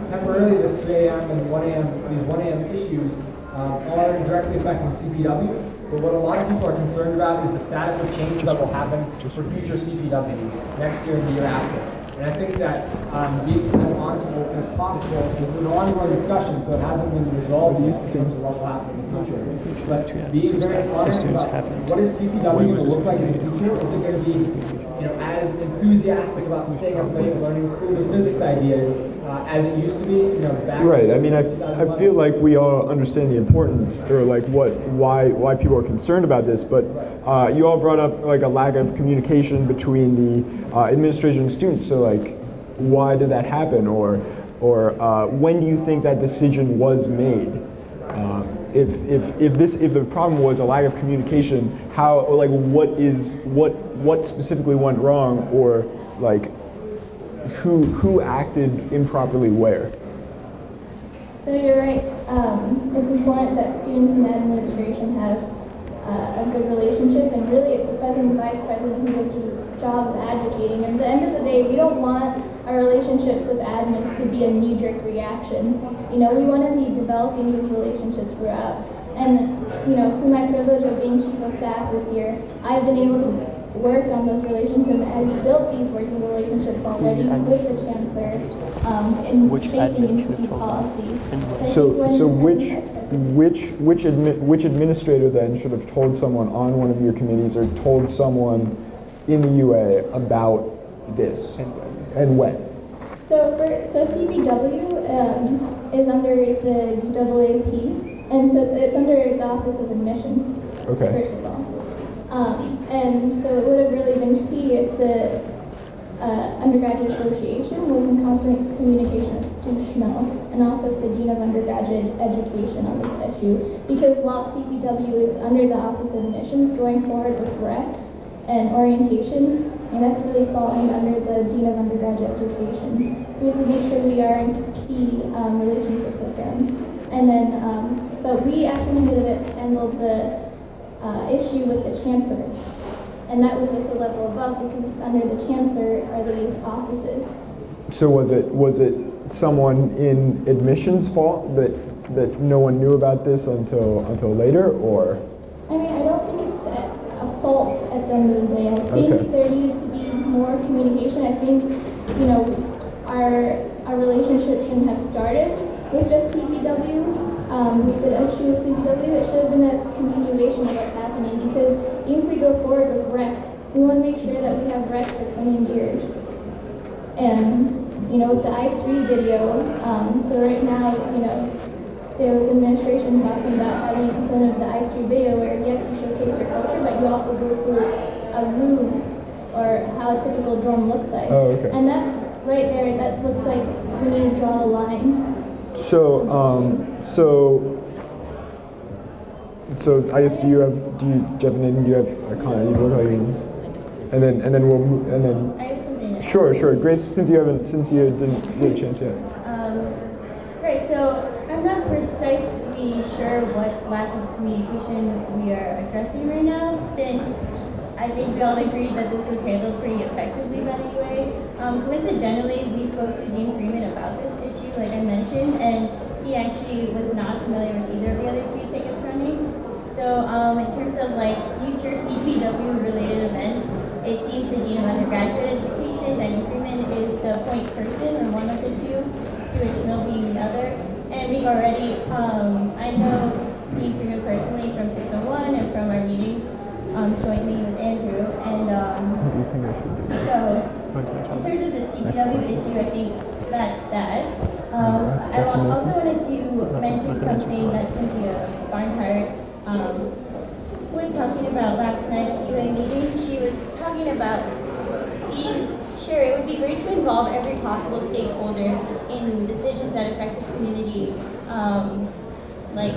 temporarily this 3 a.m. and 1 a.m., these 1 a.m. issues are directly affecting CPW, but what a lot of people are concerned about is the status of change that will happen for future CPWs next year and the year after. And I think that being as honest and open as possible is an ongoing discussion, so it hasn't been resolved yet in terms of what will happen in the future. But being very honest about what is CPW going to look like in the future? Is it going to be as enthusiastic about staying up late and learning cool physics ideas as it used to be, back Right. I mean, I feel like we all understand the importance, or like why people are concerned about this. But you all brought up like a lack of communication between the administration and students. So like, why did that happen, or when do you think that decision was made? If the problem was a lack of communication, how, like, what specifically went wrong, or like who acted improperly where? So you're right. It's important that students and administration have a good relationship, and really it's the president and vice president who does the job of advocating. And at the end of the day, we don't want our relationships with admins to be a knee-jerk reaction. We want to be developing these relationships throughout. And through my privilege of being chief of staff this year, I've been able to work on those relationships and I've built these working relationships already with the chancellor in shaping institute policy. So which administrator then should have told someone on one of your committees, or told someone in the UA about this, and when? So CPW is under the UAAP, and so it's under the Office of Admissions. Okay. First of all. And so it would have really been key if the Undergraduate Association was in constant communication with Stu Schmel, and also with the Dean of Undergraduate Education on this issue, because while CPW is under the Office of Admissions, going forward with rec and orientation, and that's really falling under the Dean of Undergraduate Education. We have to make sure we are in key relationships with them. And then, but we actually handled the issue with the chancellor. And that was just a level above, because under the chancellor are these offices. So was it someone in admissions' fault that no one knew about this until later, or? I mean, I don't think it's a fault at the end of the day. I think there needed to be more communication. I think our relationship shouldn't have started with just CPW. With the issue of CPW, it should have been a continuation of what's happening, because even if we go forward with recs, we want to make sure that we have recs for coming years. And with the I3 video, so right now, there was administration talking about having a component of the I3 video where, yes, you showcase your culture, but you also go through a room or how a typical dorm looks like. Oh, okay. And that's right there, that looks like we need to draw a line. So I guess do you have Jeff and Nathan, do you have a comment? You look like you, and then we'll move, and then. I have something. Sure. Grace, since you didn't get a chance yet. Right. So I'm not precisely sure what lack of communication we are addressing right now, since I think we all agreed that this was handled pretty effectively by the UA. Coincidentally, we spoke to Dean Freeman about this issue, like I mentioned, and he actually was not familiar with either of the other two tickets running. So in terms of like future CPW related events, it seems the Dean of Undergraduate Education, Dean Freeman, is the point person, or one of the two, Stuart Schmill being the other. And we've already, I know Dean Freeman personally from 601 and from our meetings jointly with Andrew. And so in terms of the CPW issue, I think that's that. I also wanted to mention something that Cynthia Barnhart was talking about last night at the UA meeting. She was talking about sure, it would be great to involve every possible stakeholder in decisions that affect the community, like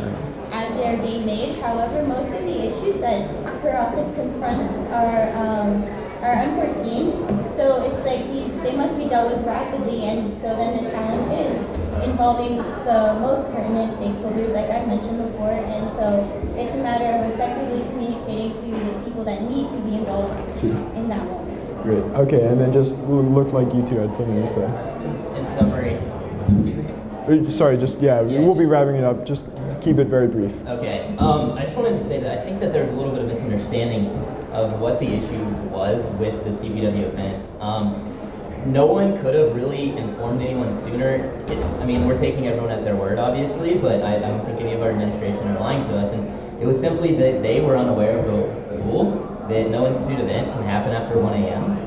as they're being made. However, most of the issues that her office confronts are unforeseen. So it's like they must be dealt with rapidly, and so then the challenge is involving the most pertinent stakeholders, like I've mentioned before, and so it's a matter of effectively communicating to the people that need to be involved in that moment. Great. Okay, and then just looked like you two had something to say. In summary, sorry, we'll be wrapping it up. Just keep it very brief. Okay. I just wanted to say that I think that there's a little bit of misunderstanding of what the issue was with the CPW events. no one could have really informed anyone sooner. I mean, we're taking everyone at their word, obviously, but I don't think any of our administration are lying to us. And it was simply that they were unaware of the rule that no institute event can happen after 1 a.m.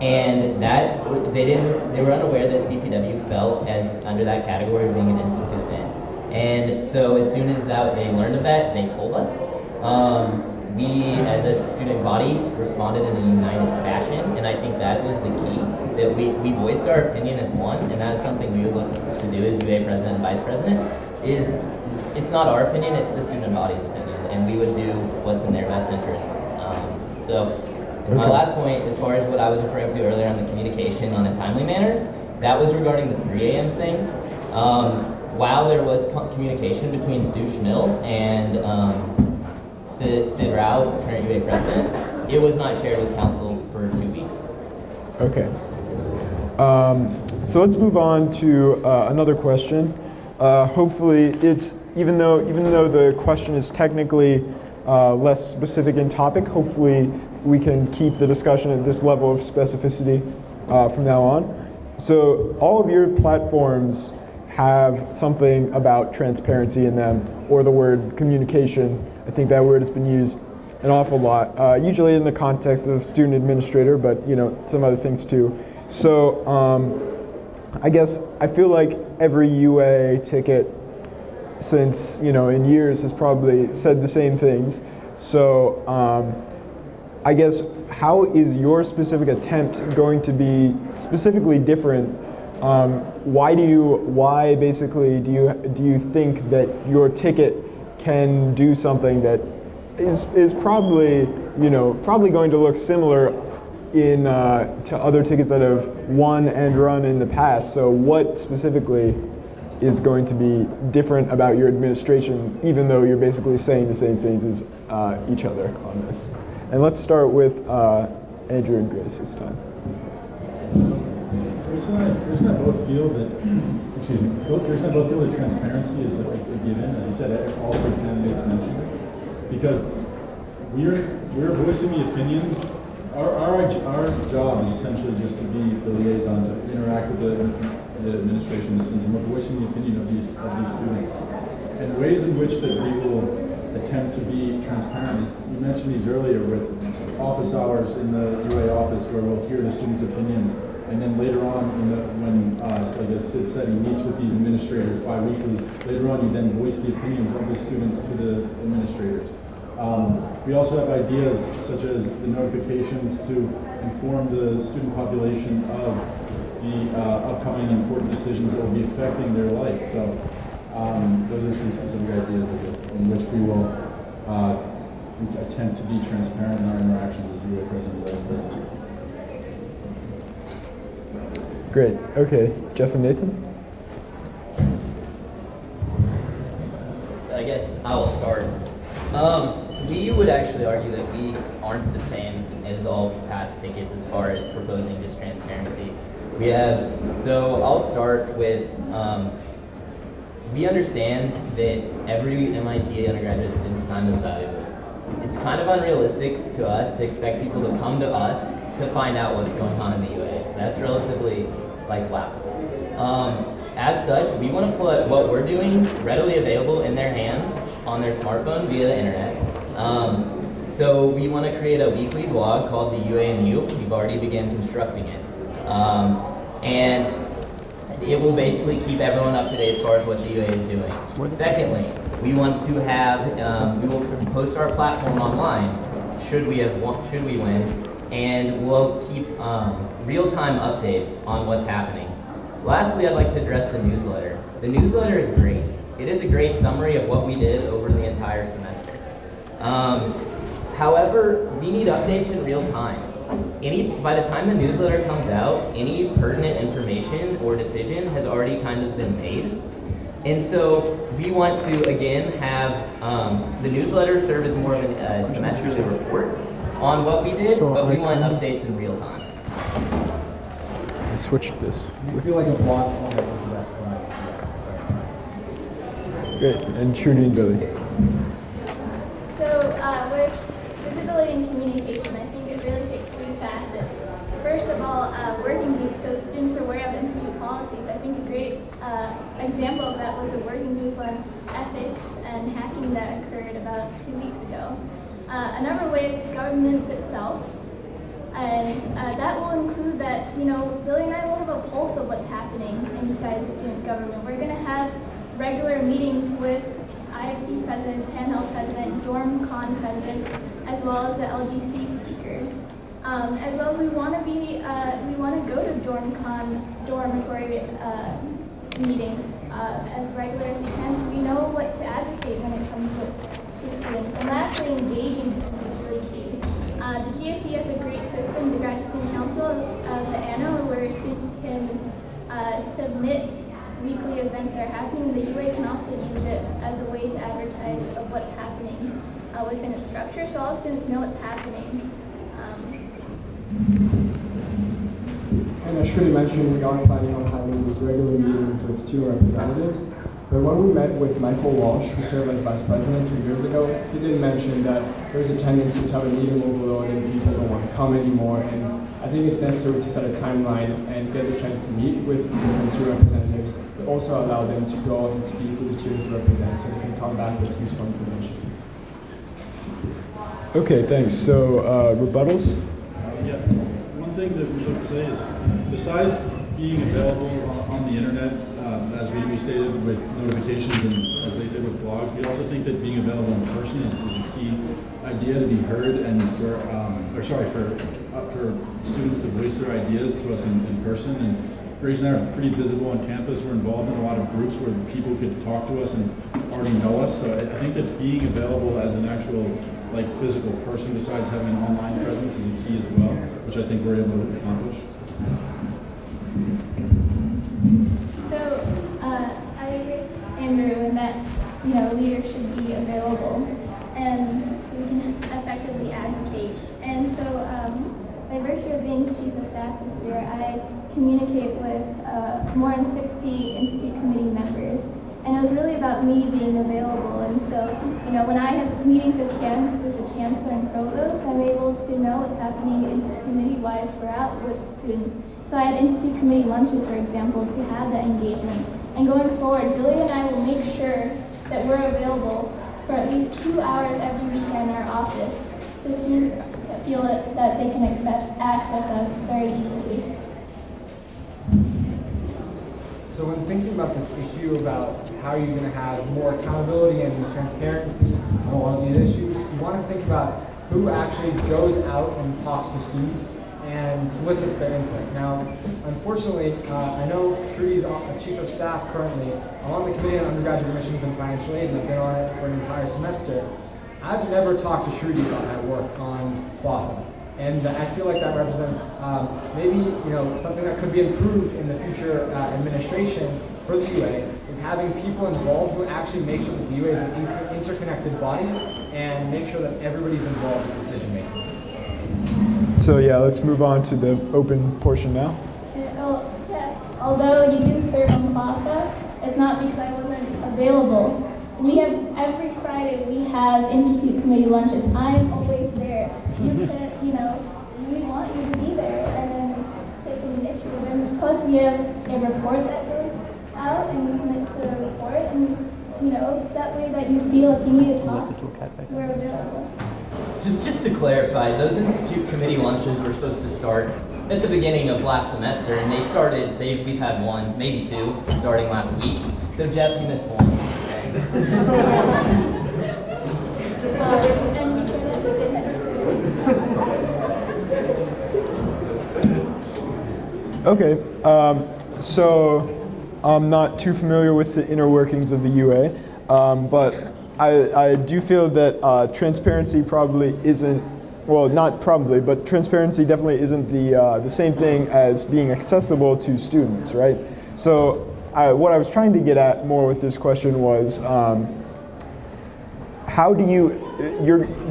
And that they were unaware that CPW fell as under that category of being an institute event. And so as soon as they learned of that, they told us. We, as a student body, responded in a united fashion, and I think that was the key, that we voiced our opinion as one, and that's something we would look to do as UA president and vice president, is it's not our opinion, it's the student body's opinion, and we would do what's in their best interest. My last point, as far as what I was referring to earlier on the communication on a timely manner, that was regarding the 3 a.m. thing. While there was communication between Stu Schmill and Sid Rao, current UA president, it was not shared with council for 2 weeks. Okay. So let's move on to another question. Hopefully, it's even though the question is technically less specific in topic, hopefully we can keep the discussion at this level of specificity from now on. So all of your platforms have something about transparency in them, or the word communication. I think that word has been used an awful lot, usually in the context of student administrator, but some other things too. So I guess I feel like every UA ticket since in years has probably said the same things. So I guess how is your specific attempt going to be specifically different? Why basically do you think that your ticket can do something that is probably probably going to look similar in to other tickets that have won and run in the past? So what specifically is going to be different about your administration, even though you're basically saying the same things as each other on this? And let's start with Andrew and Grace this time. Grace and I both feel that, Grace and I both feel that transparency is a given, as you said, all three candidates mentioned, because we're voicing the opinions. Our job is essentially just to be the liaison, to interact with the administration and the students, and we're voicing the opinion of these students. And ways in which that we will attempt to be transparent is, you mentioned these earlier with office hours in the UA office where we'll hear the students' opinions. And then later on, when like as Sid said, he meets with these administrators bi-weekly, later on you then voice the opinions of the students to the administrators. We also have ideas such as the notifications to inform the student population of the upcoming important decisions that will be affecting their life. So those are some specific ideas of this, in which we will attempt to be transparent in our interactions as UA president and vice president. Great. Okay, Jeff and Nathan? So I guess I will start. We would actually argue that we aren't the same as all past tickets as far as proposing just transparency. So I'll start with, we understand that every MIT undergraduate student's time is valuable. It's kind of unrealistic to us to expect people to come to us to find out what's going on in the UA. That's relatively laughable. As such, we want to put what we're doing readily available in their hands on their smartphone via the internet. So we want to create a weekly blog called the UA and You. We've already begun constructing it. And it will basically keep everyone up to date as far as what the UA is doing. Secondly, we want to have, we will post our platform online should we win, and we'll keep real-time updates on what's happening. Lastly, I'd like to address the newsletter. The newsletter is great. It is a great summary of what we did over the entire semester. However, we need updates in real time. By the time the newsletter comes out, any pertinent information or decision has already kind of been made. And so we want to, again, have the newsletter serve as more of a semesterly report on what we did, but we want updates in real time. I switched this. I feel like a blog format is the best format. Great. And Trudy and Billy. So with visibility and communication, I think it really takes three facets. First of all, working groups. So UA's governance itself. And that will include that, Billy and I will have a pulse of what's happening inside the student government. We're going to have regular meetings with IFC president, Pan-Health president, DormCon president, as well as the LGC speakers. As well, we want to go to DormCon dormitory meetings as regular as we can, so we know what to advocate when it comes to students. And lastly, engaging students is really key. The GSC has a great system, the Graduate Student Council of the ANO, where students can submit weekly events that are happening. The UA can also use it as a way to advertise of what's happening within its structure, so all students know what's happening. And as Shruti mentioned, we are planning on having these regular meetings with student representatives. But when we met with Michael Walsh, who served as vice president 2 years ago, he did mention that there's a tendency to have a meeting overload and people don't want to come anymore. And I think it's necessary to set a timeline and get a chance to meet with different student representatives, but also allow them to go and speak with the students they represent so they can come back with useful information. Okay, thanks. So rebuttals? Yeah, one thing that we like to say is, besides being available on the internet, as we stated with notifications and as they said with blogs, we also think that being available in person is a key idea to be heard, and for students to voice their ideas to us in person. And Grace and I are pretty visible on campus. We're involved in a lot of groups where people could talk to us and already know us. So I think that being available as an actual physical person, besides having an online presence, is a key as well, which I think we're able to accomplish. So I agree with Andrew in that leaders should be available, and so we can effectively advocate. And so by virtue of being chief of staff this year, I communicate with more than 60 institute committee members. And it was really about me being available. And so, when I have meetings with the chancellor and provost, I'm able to know what's happening institute committee-wise throughout with students. So I had institute committee lunches, for example, to have that engagement. And going forward, Billy and I will make sure that we're available for at least 2 hours every weekend in our office, so students feel that they can access us very easily. So when thinking about this issue about how you're going to have more accountability and transparency on all of these issues, you want to think about who actually goes out and talks to students and solicits their input. Now, unfortunately, I know Shruti's a chief of staff currently. I'm on the committee on undergraduate admissions and financial aid, and I've been on it for an entire semester. I've never talked to Shruti about my work on WAFA. And I feel like that represents maybe something that could be improved in the future administration for the UA, is having people involved who actually make sure that the UA is an interconnected body and make sure that everybody's involved in decision making. So yeah, let's move on to the open portion now. Although you do serve on WAFA, it's not because I wasn't available. We have every Friday we have institute committee lunches. I'm always there. You could, we want you to be there and then take initiative. And plus we have a report that goes out and you submit to the report, and that way that you feel like you need to talk, we're available. So just to clarify, those institute committee lunches were supposed to start at the beginning of last semester, and we've had one, maybe two, starting last week. So Jeff, you missed one. And you said that's a good Okay, so I'm not too familiar with the inner workings of the UA, but I do feel that transparency probably isn't, well, not probably, but transparency definitely isn't the same thing as being accessible to students, right? So what I was trying to get at more with this question was, how do you,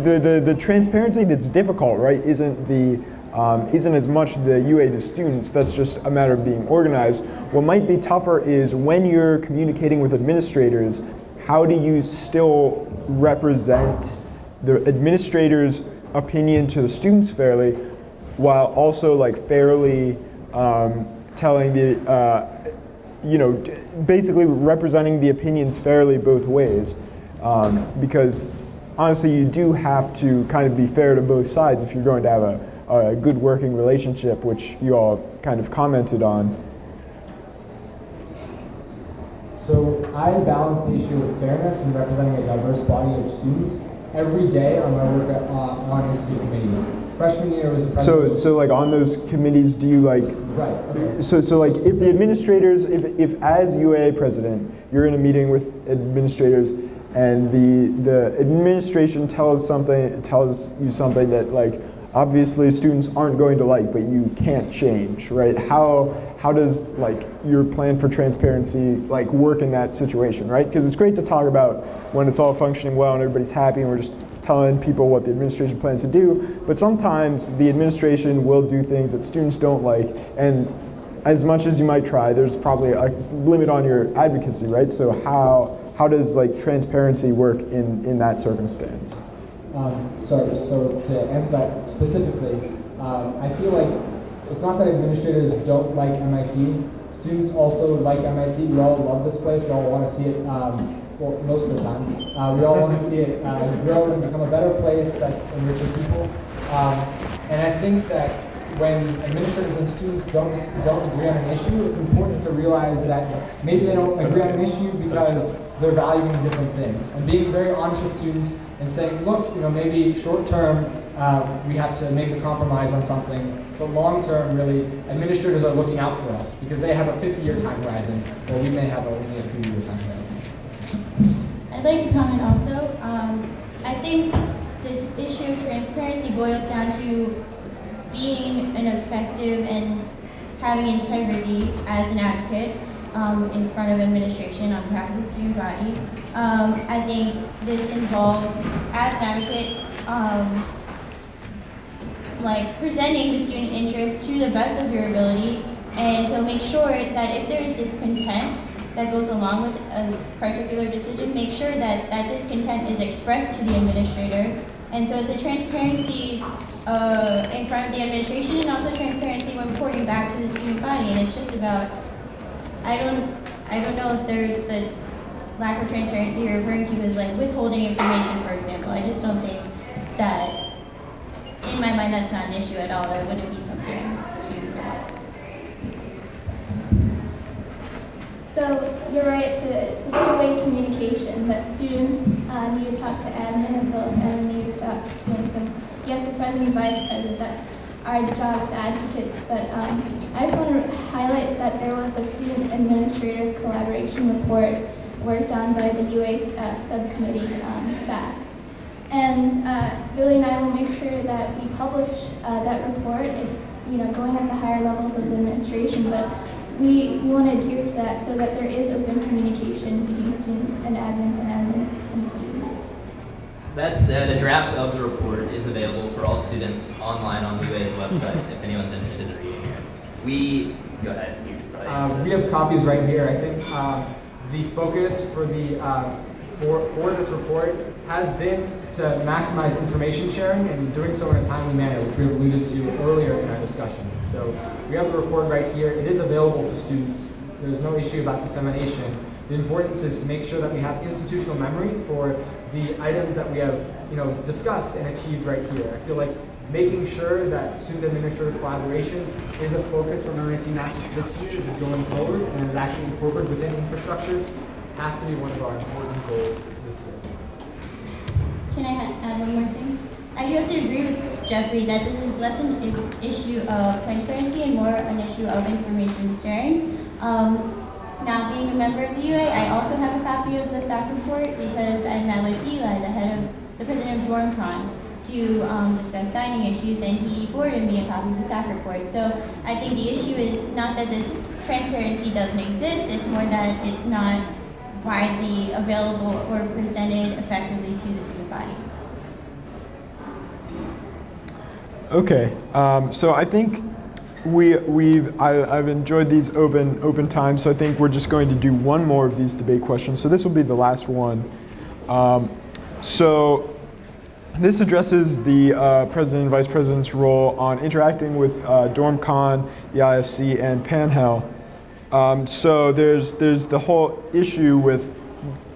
the transparency that's difficult, right, isn't as much the UA to students, that's just a matter of being organized. What might be tougher is when you're communicating with administrators, how do you still represent the administrator's opinion to the students fairly, while also fairly telling the, basically representing the opinions fairly both ways. Because honestly, you do have to kind of be fair to both sides if you're going to have a good working relationship, which you all kind of commented on. So I balance the issue of fairness and representing a diverse body of students every day on my work on institute committees. Freshman year was a presidential. So like on those committees, do you like? Right. Okay. So like if the administrators, if as UA president, you're in a meeting with administrators, and the administration tells you something that like obviously students aren't going to like, but you can't change, right? How does like your plan for transparency like work in that situation, right? Because it's great to talk about when it's all functioning well and everybody's happy and we're just telling people what the administration plans to do, but sometimes the administration will do things that students don't like, and as much as you might try, there's probably a limit on your advocacy, right? So how does like transparency work in that circumstance? So to answer that specifically, I feel like it's not that administrators don't like MIT. Students also like MIT. We all love this place. We all want to see it, well, most of the time. We all want to see it grow and become a better place that enriches people. And I think that when administrators and students don't agree on an issue, it's important to realize that maybe they don't agree on an issue because they're valuing different things. And being very honest with students and saying, look, maybe short term we have to make a compromise on something, but long term, really, administrators are looking out for us because they have a 50-year time horizon, while we may have only a few-year time horizon. I'd like to comment also. I think this issue of transparency boils down to being an effective and having integrity as an advocate in front of administration on behalf of the student body. I think this involves, as an advocate, like presenting the student interest to the best of your ability, and so make sure that if there is discontent that goes along with a particular decision, make sure that that discontent is expressed to the administrator. And so it's a transparency in front of the administration, and also transparency when reporting back to the student body. And it's just about, I don't know if there's the lack of transparency you're referring to is like withholding information, for example. I just don't think that, in my mind, that's not an issue at all. That wouldn't be something to. So you're right, it's a two-way communication that students need to talk to admin as well as admin needs to talk to students. And yes, the president and vice president, that's our job as advocates. But I just want to highlight that there was a student administrator collaboration report worked on by the UA subcommittee, SAC. And Billy and I will make sure that we publish that report. It's going at the higher levels of the administration, but we want to adhere to that so that there is open communication between students and admins and students. That said, a draft of the report is available for all students online on UA's website if anyone's interested in reading it. Go ahead. You could probably we have copies right here. I think the focus for the for this report has been to maximize information sharing and doing so in a timely manner, which we alluded to earlier in our discussion. So we have the report right here. It is available to students. There's no issue about dissemination. The importance is to make sure that we have institutional memory for the items that we have discussed and achieved right here. I feel like making sure that student administrator collaboration is a focus from MIT, not just this year, but going forward, and is actually incorporated within infrastructure, has to be one of our important goals this year. Can I add one more thing? I do have to agree with Jeffrey that this is less an issue of transparency and more an issue of information sharing. Now, being a member of the UA, I also have a copy of the staff report because I met with Eli, the president of DormCon, to discuss dining issues, and he forwarded me a copy of the staff report. So I think the issue is not that this transparency doesn't exist, it's more that it's not widely available or presented effectively to the student body. Okay, so I think I've enjoyed these open times, so I think we're just going to do one more of these debate questions. So this will be the last one. So this addresses the president and vice president's role on interacting with DormCon, the IFC, and Panhell. So there's the whole issue with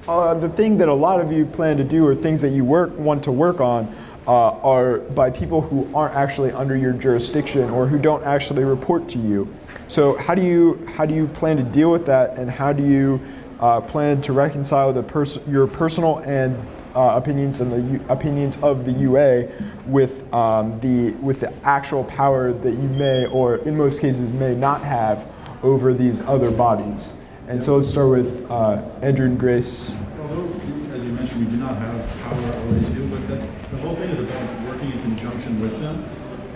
the thing that a lot of you plan to do, or things that you want to work on, are by people who aren't actually under your jurisdiction or who don't actually report to you. So how do you plan to deal with that, and how do you plan to reconcile your personal and opinions and the opinions of the UA with the actual power that you may, or in most cases may not have, over these other bodies? And so let's start with Andrew and Grace. Although, as you mentioned, we do not have power over these people, but the whole thing is about working in conjunction with them.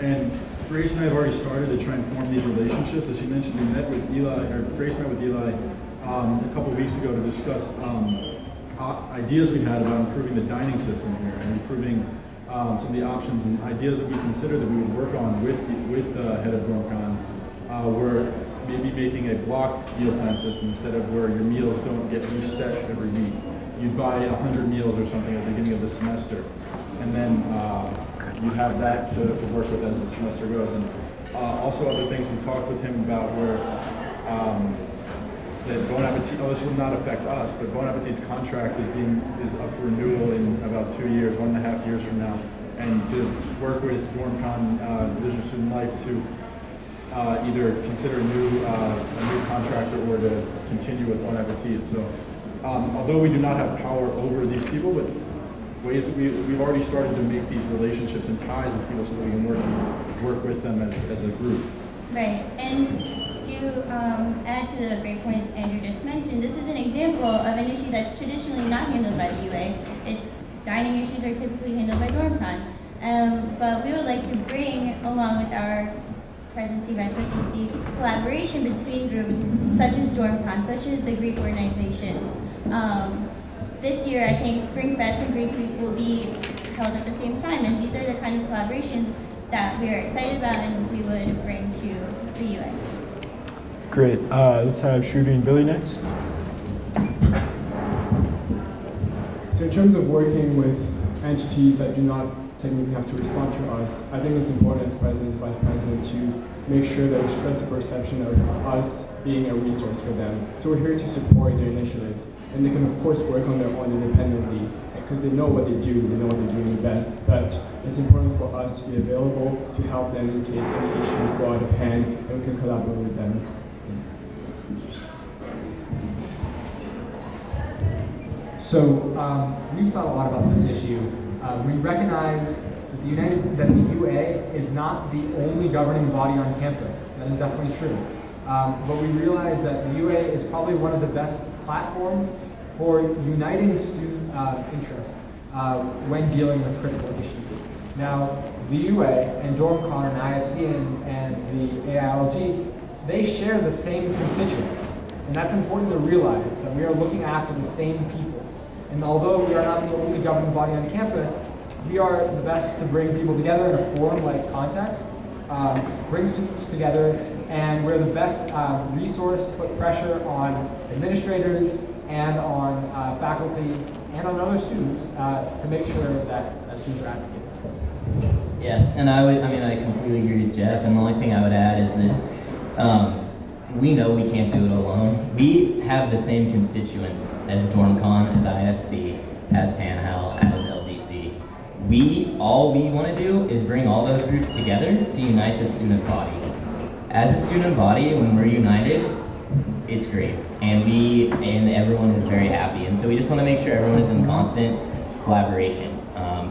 And Grace and I have already started to try and form these relationships. As you mentioned, we met with Eli, or Grace met with Eli a couple of weeks ago to discuss ideas we had about improving the dining system here and improving some of the options and ideas that we consider that we would work on with the head of DormCon. Were maybe making a block meal plan system instead of where your meals don't get reset every week. You'd buy 100 meals or something at the beginning of the semester, and then you have that to work with as the semester goes. And also other things we talked with him about were that Bon Appetit, this will not affect us, but Bon Appetit's contract is up for renewal in about 2 years, 1.5 years from now, and to work with DormCon Division of Student Life to either consider a new contractor or to continue with Bon Appetit. So although we do not have power over these people, but ways that we've already started to make these relationships and ties with people so that we can work with them as a group. Right, and to add to the great points Andrew just mentioned, this is an example of an issue that's traditionally not handled by the UA. It's dining issues are typically handled by DormCon, but we would like to bring, along with our presidency, vice presidency, collaboration between groups such as DormCon, such as the Greek organizations. This year, I think Spring Fest and Greek Week will be held at the same time, and these are the kind of collaborations that we are excited about and we would bring to the UA. Great. Let's have Shruti and Billy next. So in terms of working with entities that do not technically have to respond to us, I think it's important as president, vice president, to make sure that we stress the perception of us being a resource for them. So we're here to support their initiatives, and they can of course work on their own independently because they know what they do, they know what they're doing best, but it's important for us to be available to help them in case any issues go out of hand, and we can collaborate with them. So we've thought a lot about this issue. We recognize that the UA is not the only governing body on campus. That is definitely true. But we realize that the UA is probably one of the best platforms for uniting student interests when dealing with critical issues. Now, the UA and DormCon and IFC and the AILG, they share the same constituents. And that's important to realize, that we are looking after the same people. And although we are not the only governing body on campus, we are the best to bring people together in a forum-like context, bring students together, and we're the best resource to put pressure on administrators and on faculty and on other students to make sure that students are advocated. Yeah, and I completely agree with Jeff, and the only thing I would add is that we know we can't do it alone. We have the same constituents as DormCon, as IFC, as PanHal, as LDC. All we want to do is bring all those groups together to unite the student body. As a student body, when we're united, it's great, and everyone is very happy. And so we just want to make sure everyone is in constant collaboration.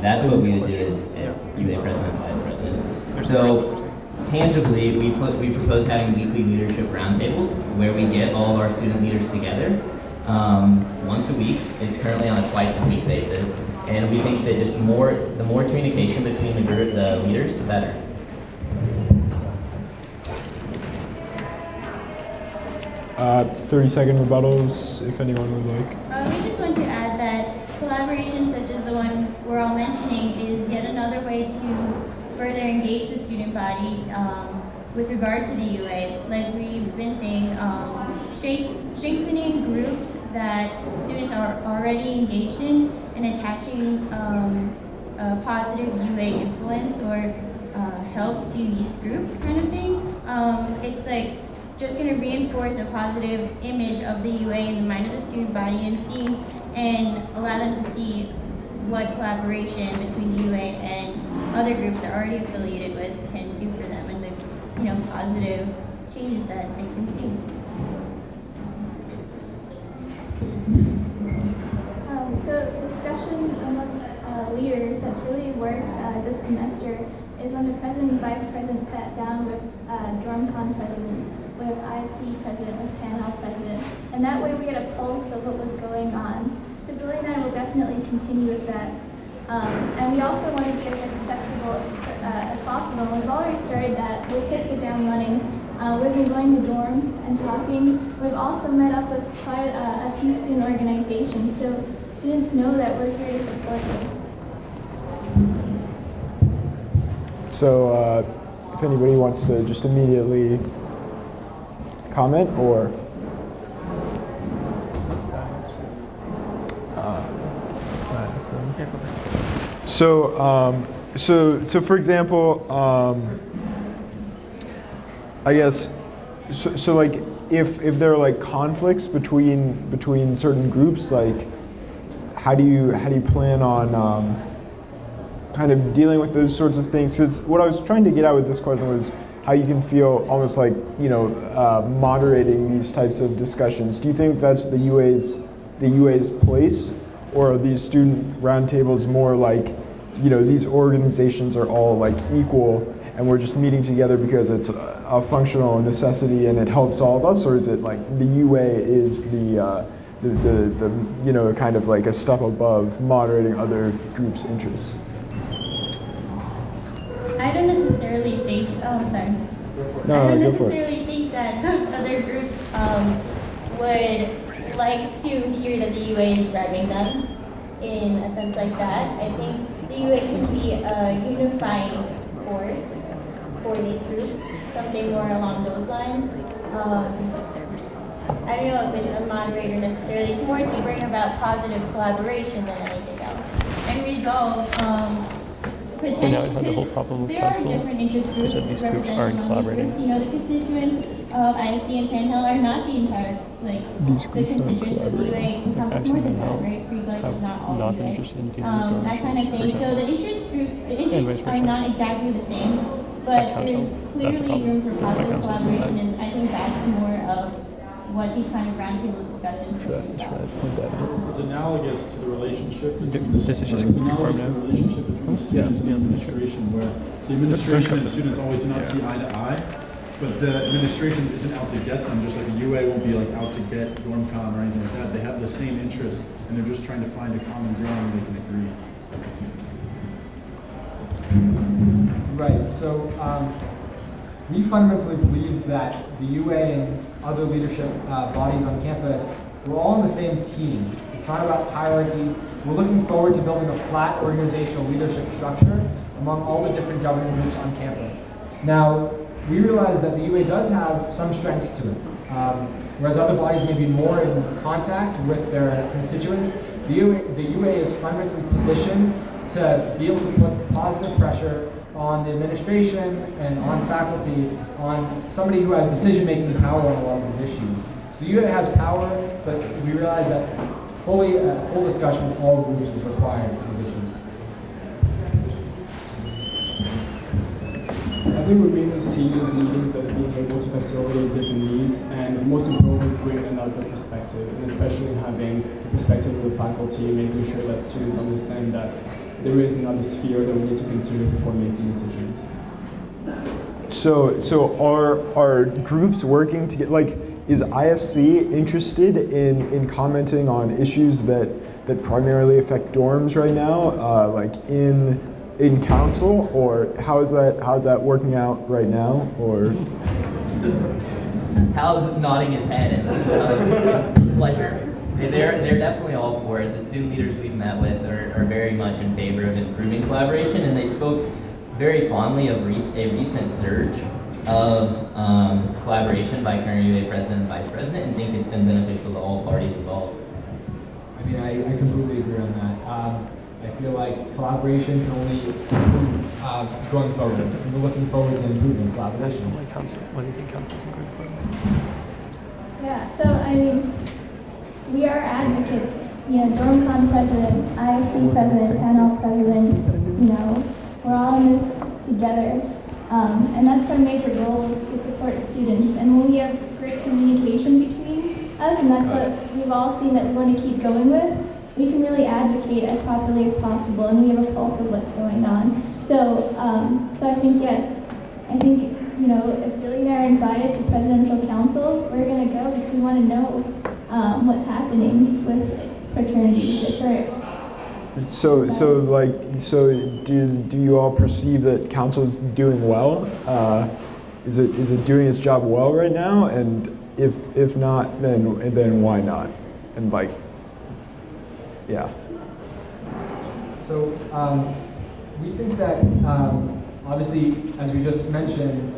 That's what we would do as UA president, vice presidents. So tangibly, we propose having weekly leadership roundtables where we get all of our student leaders together once a week. It's currently on a twice-a-week basis, and we think that just the more communication between the leaders, the better. 30-second rebuttals, if anyone would like. We just want to add that collaborations such as the ones we're all mentioning is yet another way to further engage the student body with regard to the UA. Like we've been saying, strengthening groups that students are already engaged in and attaching a positive UA influence or help to these groups kind of thing. It's like just going to reinforce a positive image of the UA in the mind of the student body, and seeing and allow them to see what collaboration between the UA and other groups they're already affiliated with can do for them, and the positive changes that they can see. So discussion amongst leaders that's really worked this semester is when the president and vice president sat down with DormCon president, with IFC president, with PanHealth president, and that way we get a pulse of what was going on. So Billy and I will definitely continue with that. And we also want to be as accessible as possible. We've already started that. We've hit the ground running. We've been going to dorms and talking. We've also met up with quite a few student organizations, so students know that we're here to support them. So if anybody wants to just immediately comment or so for example, I guess so like if there are like conflicts between certain groups, like how do you plan on kind of dealing with those sorts of things? Because what I was trying to get at with this question was how you can feel almost like moderating these types of discussions. Do you think that's the UA's place, or are these student roundtables more like these organizations are all like equal and we're just meeting together because it's a functional necessity and it helps all of us, or is it like the UA is the kind of like a step above moderating other groups' interests? I don't necessarily think, I don't necessarily think that other groups would like to hear that the UA is driving them in a sense like that. I think the UA can be a unifying force for these groups, something more along those lines. I don't know if it's a moderator necessarily. It's more to bring about positive collaboration than anything else. And resolve potentially, because there are different interest groups represented among these groups. The constituents of IFC and PanHealth are not the entire, the constituents of the UA encompass more than that, right? Free blood is not all UA. That kind of thing. So the interests are not exactly the same, but there is clearly room for positive collaboration, and I think that's more of what these kind of roundtable discussions are about. It's analogous to the relationship between the students and the administration, where the administration and the students always do not see eye to eye, but the administration isn't out to get them, just like the UA won't be like out to get DormCon or anything like that. They have the same interests, and they're just trying to find a common ground where they can agree. Right, so we fundamentally believe that the UA and other leadership bodies on campus, we're all on the same team. It's not about hierarchy. We're looking forward to building a flat organizational leadership structure among all the different governing groups on campus. Now, we realize that the UA does have some strengths to it. Whereas other bodies may be more in contact with their constituents, the UA is fundamentally positioned to be able to put positive pressure on the administration and on faculty, on somebody who has decision-making power on a lot of these issues. The UA has power, but we realize that full discussion with all groups is required for positions. I think we mainly see those meetings as being able to facilitate different needs, and most importantly, bring another perspective, and especially having the perspective of the faculty, making sure that students understand that there is another sphere that we need to consider before making decisions. So are groups working to get, is IFC interested in commenting on issues that primarily affect dorms right now, in council, or how's that working out right now, or? Hal's nodding his head in pleasure. They're definitely all for it. The student leaders we've met with are very much in favor of improving collaboration, and they spoke very fondly of a recent surge of collaboration by current UA president and vice president, and think it's been beneficial to all parties involved. I mean, I completely agree on that. I feel like collaboration can only improve going forward. And we're looking forward to improving collaboration. What do you think council is going to Yeah, so I mean, we are advocates DormCon president, IFC president, panel president, we're all in this together. And that's our major goal, is to support students. And when we have great communication between us, and that's what we've all seen that we want to keep going with, we can really advocate as properly as possible, and we have a pulse of what's going on. So I think, yes, if Billy and I are invited to presidential council, we're going to go because we want to know what's happening with fraternities. So do you all perceive that council is doing well? Is it doing its job well right now? And if not, then why not? And yeah. So we think that obviously, as we just mentioned,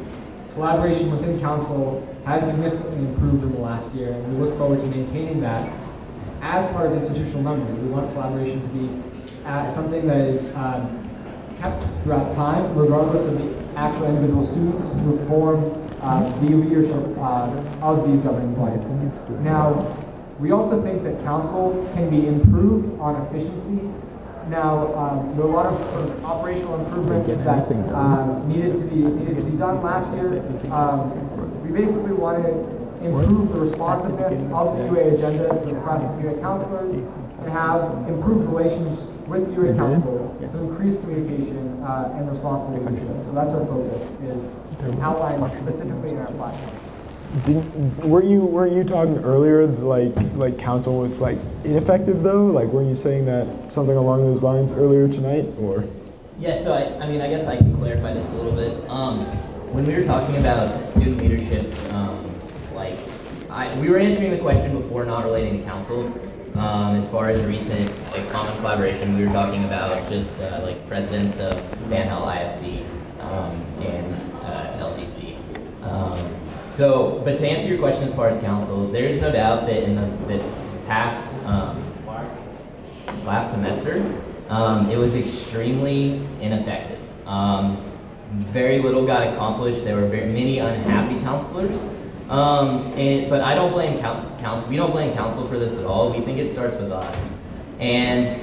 collaboration within council has significantly improved in the last year, and we look forward to maintaining that as part of institutional memory. We want collaboration to be something that is kept throughout time, regardless of the actual individual students who form the leadership of these governing bodies. Now, we also think that council can be improved on efficiency. Now, there are a lot of sort of operational improvements that needed to be done last year. We basically want to improve the responsiveness of the UA agenda to the request of UA counselors, to have improved relations with UA council, to increase communication and responsible leadership. So that's our focus, is outlined specifically in our platform. Were you talking earlier like council was ineffective though? Were you saying that something along those lines earlier tonight, or? Yeah, so I guess I can clarify this a little bit. When we were talking about student leadership, we were answering the question before, not relating to council. As far as recent common collaboration, we were talking about just presidents of Van Hal IFC and LGC. But to answer your question as far as council, there's no doubt that in the past last semester, it was extremely ineffective. Very little got accomplished. There were many unhappy counselors. But I don't blame council. We don't blame council for this at all. We think it starts with us. And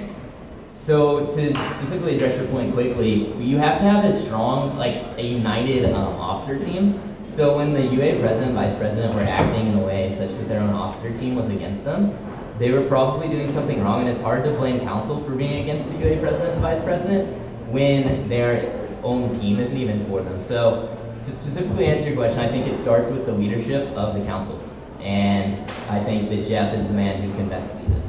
so to specifically address your point quickly, you have to have a strong, a united officer team. So when the UA president, vice president were acting in a way such that their own officer team was against them, they were probably doing something wrong, and it's hard to blame council for being against the UA president and vice president when their own team isn't even for them. So to specifically answer your question, I think it starts with the leadership of the council, and I think that Jeff is the man who can best lead it.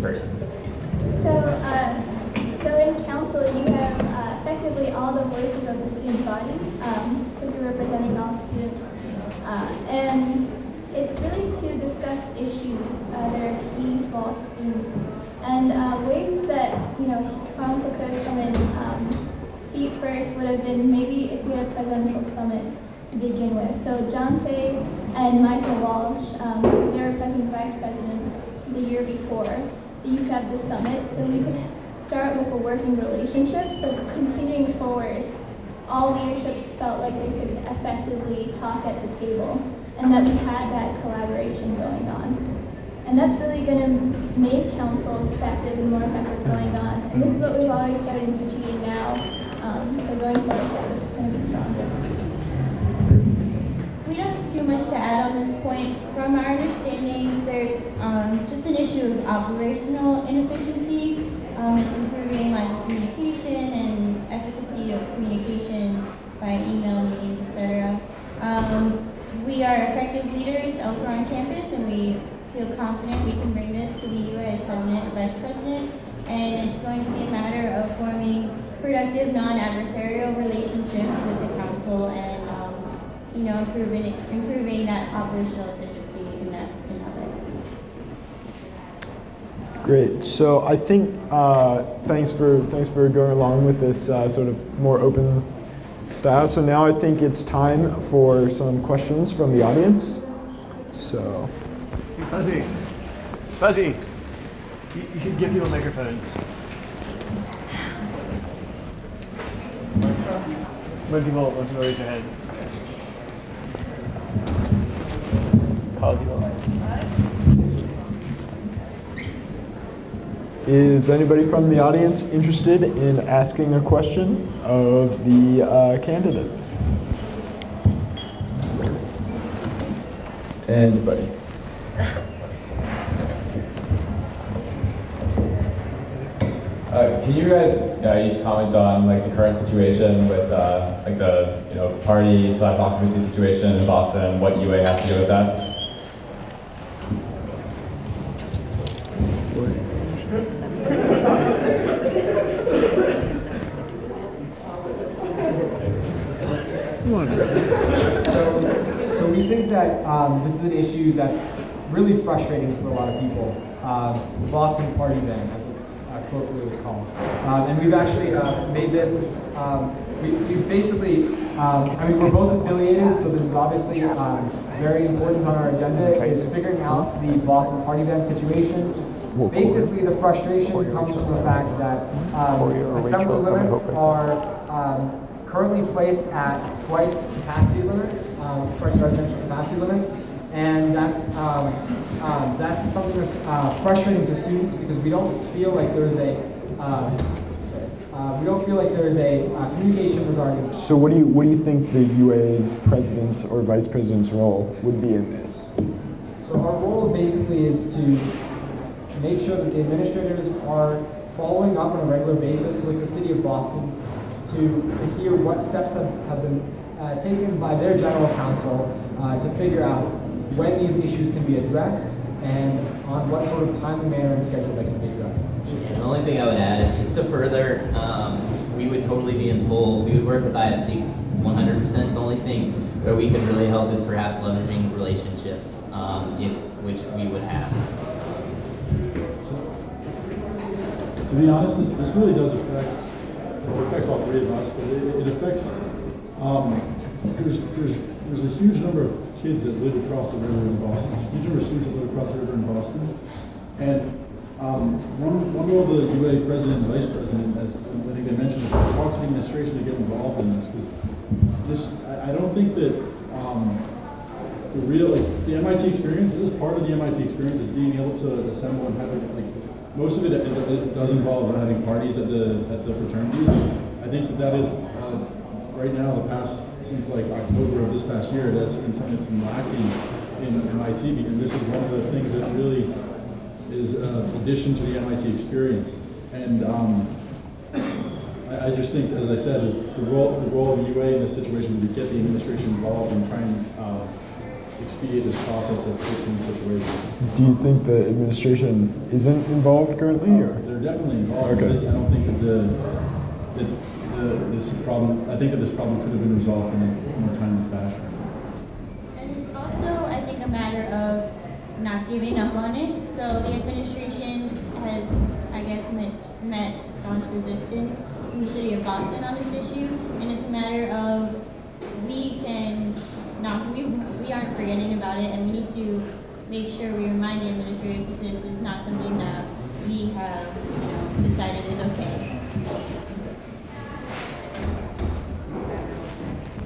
Excuse me. So in council, you have effectively all the voices of the student body, because you're representing all students, and it's really to discuss issues that are key to all students, and ways that council could come in feet first would have been maybe if we had a presidential summit to begin with. So Jonte and Michael Walsh, they were president and vice president the year before. They used to have the summit, so we could start with a working relationship. So continuing forward, all leaderships felt like they could effectively talk at the table, and that we had that collaboration going on. And that's really going to make council effective and more effective going on. And this is what we've already started instituting now. So going forward, it's going to be stronger. We don't have too much to add on this point. From our understanding, there's just an issue of operational inefficiency. It's improving lines of communication and efficacy of communication by email, meetings, etc. We are effective leaders elsewhere on campus, and we feel confident we can bring this to the UA as president and vice president. And it's going to be a matter of forming productive, non-adversarial relationships with the council, and improving that operational efficiency in that way. Great. So I think thanks for going along with this sort of more open style. So now I think it's time for some questions from the audience. So, hey, Fuzzy, you should give you a microphone. When people raise their hand. Call people. Is anybody from the audience interested in asking a question of the candidates? Anybody? Can you guys each comment on like the current situation with like the party/occupancy situation in Boston? What UA has to do with that? So we think that this is an issue that's really frustrating for a lot of people. The Boston Party Ban, as it's colloquially called. And we've actually made this, we basically, we're both affiliated, so this is obviously very important on our agenda, is figuring out the Boston Party Ban situation. Basically, the frustration comes from the fact that assembly limits are currently placed at twice capacity limits, twice residential capacity limits, and that's something that's frustrating to students because we don't feel like there's a communication regarding. So what do you think the UA's president's or vice president's role would be in this? So our role basically is to make sure that the administrators are following up on a regular basis with the city of Boston to hear what steps have been taken by their general counsel to figure out when these issues can be addressed and on what sort of timely manner and schedule they can be addressed. Yeah, the only thing I would add is just to further, we would totally be we would work with ISC 100%. The only thing where we could really help is perhaps leveraging relationships, which we would have. To be honest, this really does affects all three of us, but it affects, there's a huge number of kids that live across the river in Boston, huge number of students that live across the river in Boston, and one role of the UA president and vice president, as I think they mentioned, is to talk to the administration to get involved in this, because I don't think that the MIT experience, this is part of the MIT experience, is being able to assemble and have most of it does involve having parties at the fraternities. I think that is right now since like October of this past year, it has been something that's been lacking in MIT, because this is one of the things that really is addition to the MIT experience. And I just think, as I said, is the role of the UA in this situation would be get the administration involved and try and expedite this process of fixing the situation. Do you think the administration isn't involved currently, or? They're definitely involved. Okay. I don't think that this problem. I think that this problem could have been resolved in a more timely fashion. And it's also, I think, a matter of not giving up on it. So the administration has, I guess, met staunch resistance from the city of Boston on this issue, and it's a matter of we aren't forgetting about it, and we need to make sure we remind the administrators that this is not something that we have, decided is okay.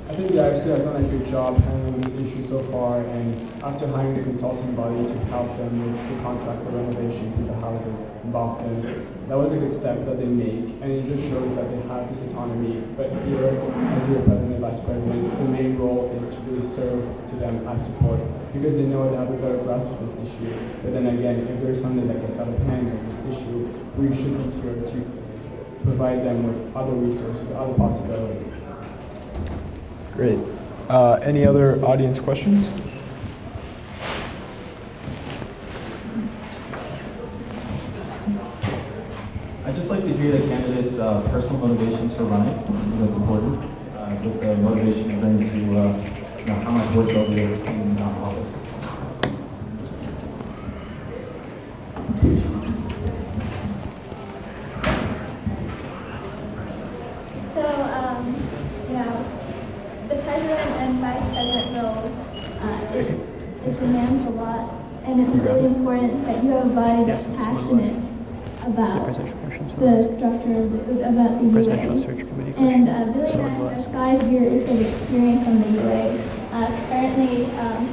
I think the IFC has done a good job handling this issue so far, and after hiring a consulting body to help them with the contracts of renovation to the houses in Boston, that was a good step that they make, and it just shows that they have this autonomy. But here, as your president, vice president, the main role is to really serve to them as support, because they know they have a better grasp of this issue. But then again, if there's something that gets out of hand with this issue, we should be here to provide them with other resources, other possibilities. Great. Any other audience questions? I'd just like to hear the candidates' personal motivations for running. I think that's important. With the motivation to bring to how much work they'll do in office. The president and vice president role, it demands a lot, and it's really important that you have a body that's passionate about the structure about the UA. And really has 5 years of experience on the UA. Currently,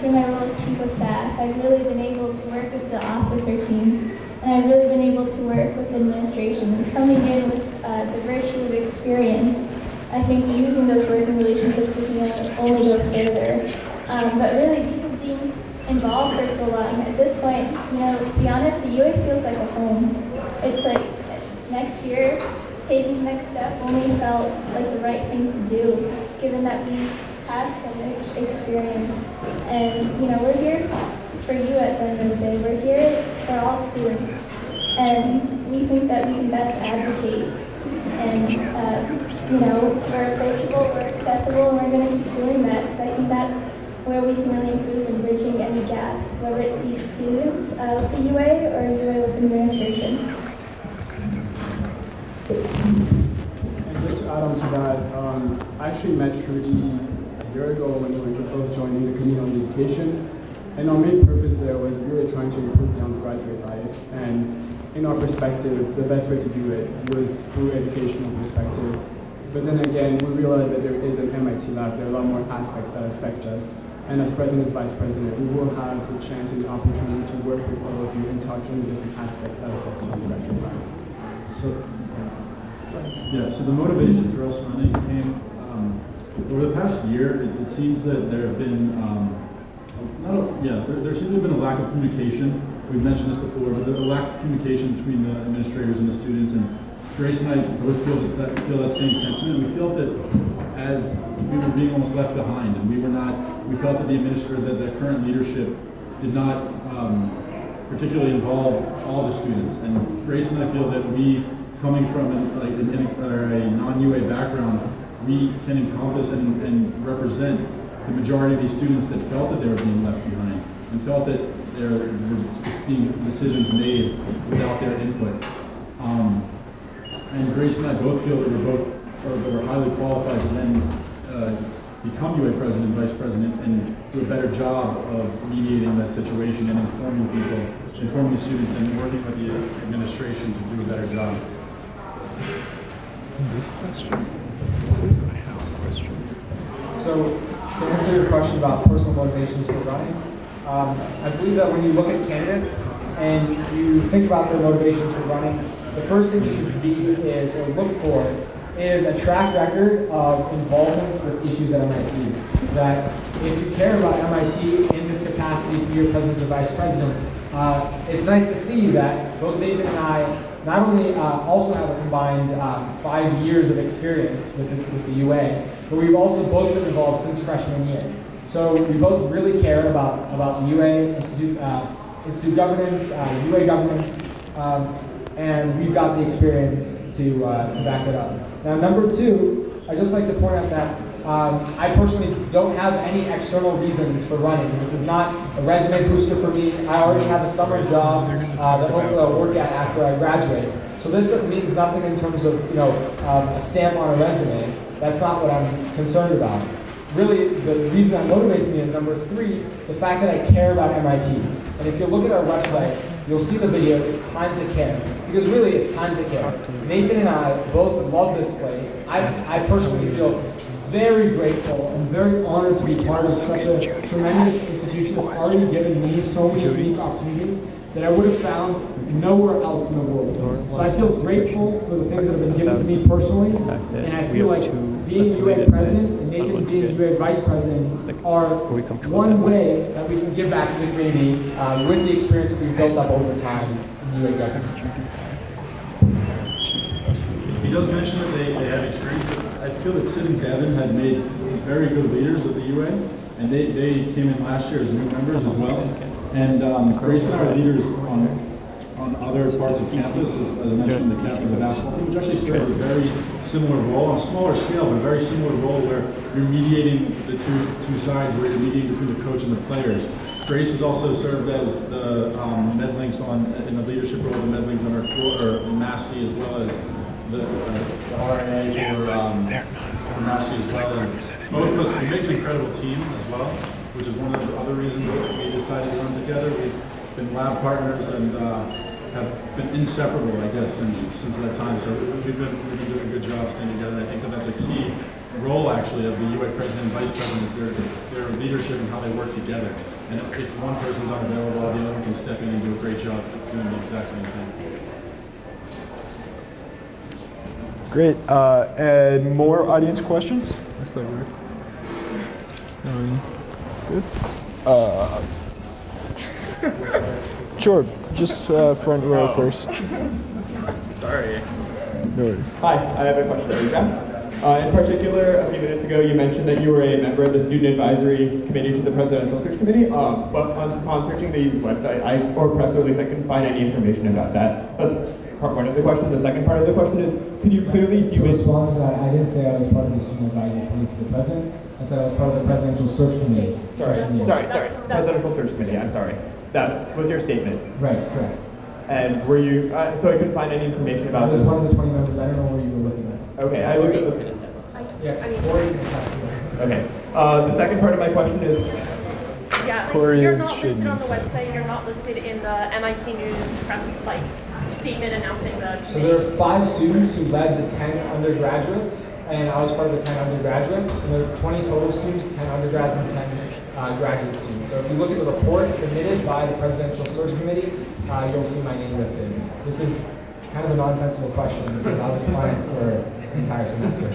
through my role as chief of staff, I've really been able to work with the officer team and I've really been able to work with administration. And coming in with the virtue of experience, I think using those working relationships with me only go further. But really, because being involved for so long, at this point, you know, to be honest, the UA feels like a home. It's like next year, taking the next step only felt like the right thing to do, given that we have so much experience. And, you know, we're here for you at the end of the day. We're here for all students. And we think that we can best advocate. And, you know, we're approachable, we're accessible, and we're going to keep doing that. Because I think that's where we can really improve in bridging any gaps, whether it be students with the UA or UA with administration. And just to add on to that, I actually met Trudy a year ago when we were both joining the Committee on Education. And our main purpose there was really trying to improve the undergraduate life. And in our perspective, the best way to do it was through educational perspectives. But then again, we realized that there is an MIT lab. There are a lot more aspects that affect us. And as president and vice president, we will have the chance and the opportunity to work with all of you and touch on the different aspects that affect the undergraduate life. So the motivation for us running came over the past year. It seems that there have been there seems to have been a lack of communication. We've mentioned this before, but there's a lack of communication between the administrators and the students. And Grace and I both feel that same sentiment. We felt that as we were being almost left behind, and we felt that the current leadership did not particularly involve all the students. And Grace and I feel that we, coming from a non-UA background, we can encompass and represent the majority of these students that felt that they were being left behind and felt that there were being decisions made without their input. And Grace and I both feel that we're highly qualified to then become UA president, vice president, and do a better job of mediating that situation and informing people, informing the students, and working with the administration to do a better job. So, to answer your question about personal motivations for running, I believe that when you look at candidates and you think about their motivations for running, the first thing you should see is, or look for, is a track record of involvement with issues at MIT. That if you care about MIT in this capacity for your president or vice president, it's nice to see that both David and I not only also have a combined 5 years of experience with the UA, but we've also both been involved since freshman year. So we both really care about the UA, institute governance, UA governance, and we've got the experience to back it up. Now, number two, I'd just like to point out that I personally don't have any external reasons for running. This is not a resume booster for me. I already have a summer job that hopefully I'll work at after I graduate. So this means nothing in terms of a stamp on a resume. That's not what I'm concerned about. Really, the reason that motivates me is number three, the fact that I care about MIT. And if you look at our website, you'll see the video, It's Time to Care. Because really, it's time to care. Nathan and I both love this place. I personally feel very grateful and very honored to be part of such a tremendous institution that's already given me so many unique opportunities that I would have found nowhere else in the world. So I feel grateful for the things that have been given to me personally, and I feel like being UA president and Nathan being UA vice president are one way that we can give back to the community with the experience that we've built up over time in UA government. He does mention that they have experience, but I feel that Sid and Devin had made very good leaders of the UA, and they came in last year as new members as well. And Grace and I are leaders on other parts of campus, as I mentioned, the captain of the basketball team, which actually serves a very similar role, on a smaller scale, but a very similar role where you're mediating the two sides, where you're mediating between the coach and the players. Grace has also served as the Medlinks in the leadership role of the Medlinks on our floor, or Massey, as well as the RNA for Massey as well. And both of us, we make an incredible team as well, which is one of the other reasons that we decided to run together. We've been lab partners and have been inseparable, I guess, since that time. So we've been doing a good job staying together. And I think that that's a key role, actually, of the UA president and vice president, is their leadership and how they work together. And if one person's unavailable, the other one can step in and do a great job. doing the exact same thing. Great. And more audience questions? Looks like we're good. Sure. Just front row first. Sorry. No worries. Hi, I have a question for you, Jeff. In particular, a few minutes ago, you mentioned that you were a member of the Student Advisory Committee to the Presidential Search Committee, but upon searching the website or press release, I couldn't find any information about that. That's part one of the question. The second part of the question is, could you clearly To respond to that, I didn't say I was part of the Student Advisory Committee to the President. I said I was part of the Presidential Search Committee. Sorry. Presidential Search Committee, I'm sorry. That was your statement. Right, correct. And were you, so I couldn't find any information about I was this? one of the 20 members. I don't know where you were looking at. Okay, I looked at the... Yeah, or you can attest to it. Okay. The second part of my question is... Yeah, Corey you're is not listed shaking on the his head. website, you're not listed in the MIT News press, statement announcing the So there are 5 students who led the 10 undergraduates, and I was part of the 10 undergraduates, and there are 20 total students, 10 undergrads and 10 graduate students. So if you look at the report submitted by the Presidential Search Committee, you'll see my name listed. This is kind of a nonsensical question because I was applying for an entire semester.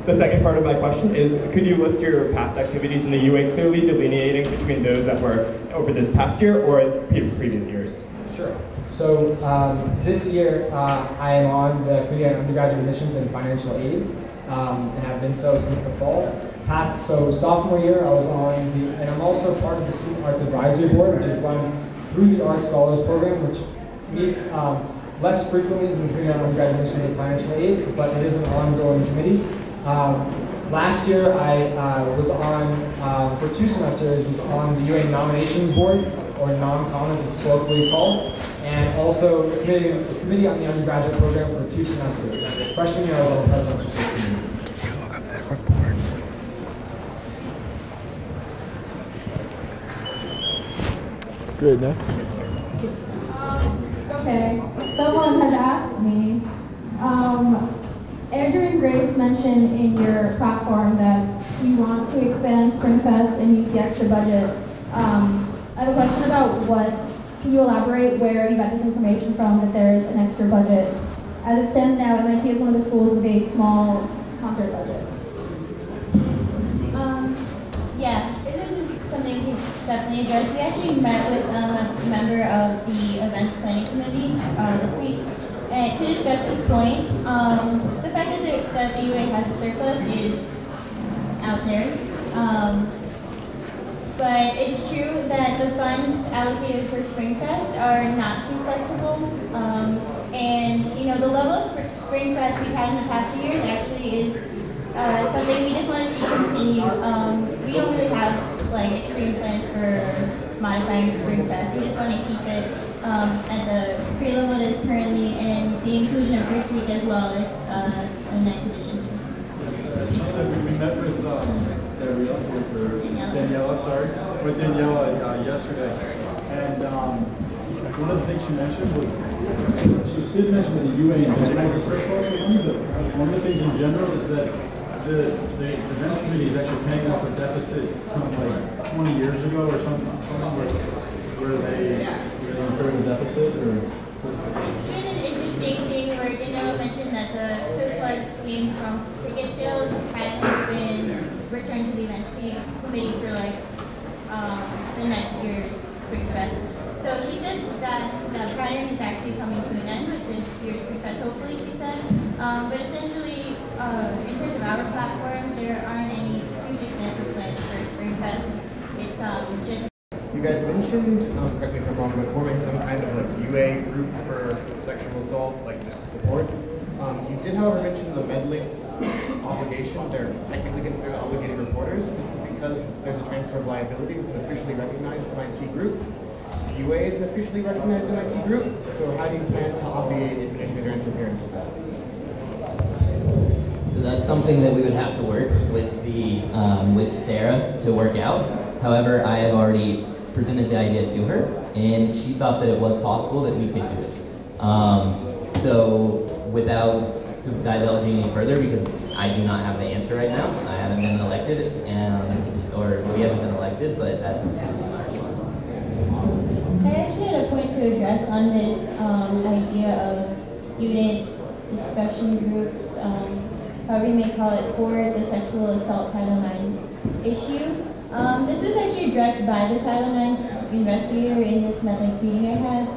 The second part of my question is, could you list your past activities in the UA, clearly delineating between those that were over this past year or previous years? Sure. So this year, I am on the Committee on Undergraduate Admissions and Financial Aid, and have been so since the fall. So sophomore year, I was on and I'm also part of the Student Arts Advisory Board, which is run through the Art Scholars Program, which meets less frequently than the Committee on Undergraduate Admissions and Financial Aid, but it is an ongoing committee. Last year, I was on, for 2 semesters, was on the UA Nominations Board, or NOM-COM as it's colloquially called, and also the committee on the undergraduate program for 2 semesters. Freshman year, I was on the Presidential Search Committee. Look up that report. Great, next. Okay, someone has asked me, Andrew and Grace mentioned in your platform that you want to expand SpringFest and use the extra budget. I have a question about can you elaborate where you got this information from that there's an extra budget? As it stands now, MIT is one of the schools with a small concert budget. Yeah, this is something we definitely address. We actually met with a member of the events planning committee this week and to discuss this point. The fact that the UA has a surplus is out there. But it's true that the funds allocated for SpringFest are not too flexible. And the level of SpringFest we've had in the past few years actually is something we just want to see continue. We don't really have extreme plans for modifying SpringFest. We just want to keep it at the pre-level it is currently, and the inclusion of First Week as well as a nice addition. She said we met with Daniela yesterday, and one of the things she mentioned was, she did mention that the UA in general is surplus, but one of the things in general is that the events committee is actually paying off a deficit from 20 years ago or something where they incurred a deficit or. It's been an interesting thing where Daniela mentioned that the surplus came from ticket sales hasn't been returned to the events committee for the next year's SpringFest. So she said that the pattern is actually coming to an end with this year's SpringFest, hopefully, she said. But essentially, in terms of our platform, there aren't any huge expensive plans for SpringFest. It's just. You guys mentioned, correct me if I'm wrong, but forming some kind of UA group for sexual assault, just support. You did, however, mention the MedLinks obligation. They're technically considered obligated reporters. This is because there's a transfer of liability with an officially recognized MIT group. UA is an officially recognized MIT group, so how do you plan to obviate administrator interference with that? So that's something that we would have to work with with Sarah to work out. However, I have already presented the idea to her, and she thought that it was possible that we could do it. So without divulging any further, because I do not have the answer right now. I haven't been elected, or we haven't been elected, but that's my response. I actually had a point to address on this idea of student discussion groups, however you may call it, for the sexual assault Title IX issue. This was actually addressed by the Title IX investigator in this Medlinks meeting I had.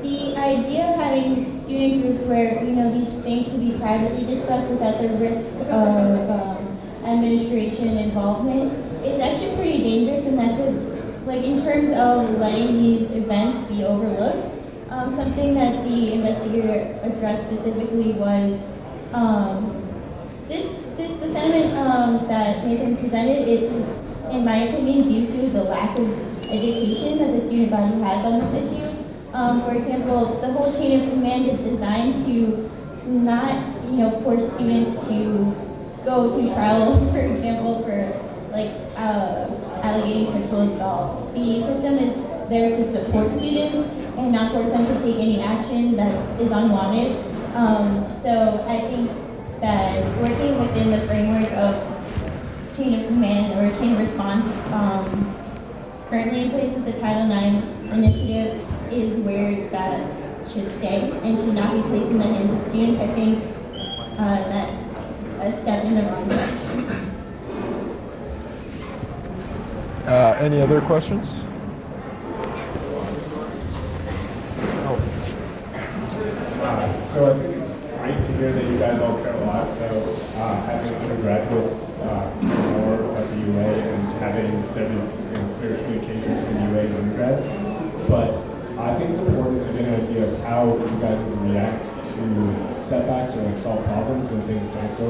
The idea of having student groups where, you know, these things could be privately discussed without the risk of administration involvement is actually pretty dangerous, and that could, like, in terms of letting these events be overlooked, something that the investigator addressed specifically was the sentiment that Nathan presented is, in my opinion, due to the lack of education that the student body has on this issue. For example, the whole chain of command is designed to not, you know, force students to go to trial, for example, for like alleging sexual assault. The system is there to support students and not force them to take any action that is unwanted. So I think that working within the framework of chain of command or chain of response currently in place with the Title IX initiative is where that should stay and should not be placed in the hands of students. I think that's a step in the wrong direction. Any other questions? So I think it's great to hear that you guys all care a lot. So having undergraduates more at the UA and having there be clear communication between UA and undergrads. But I think it's important to get an idea of how you guys would react to setbacks or like solve problems when things don't go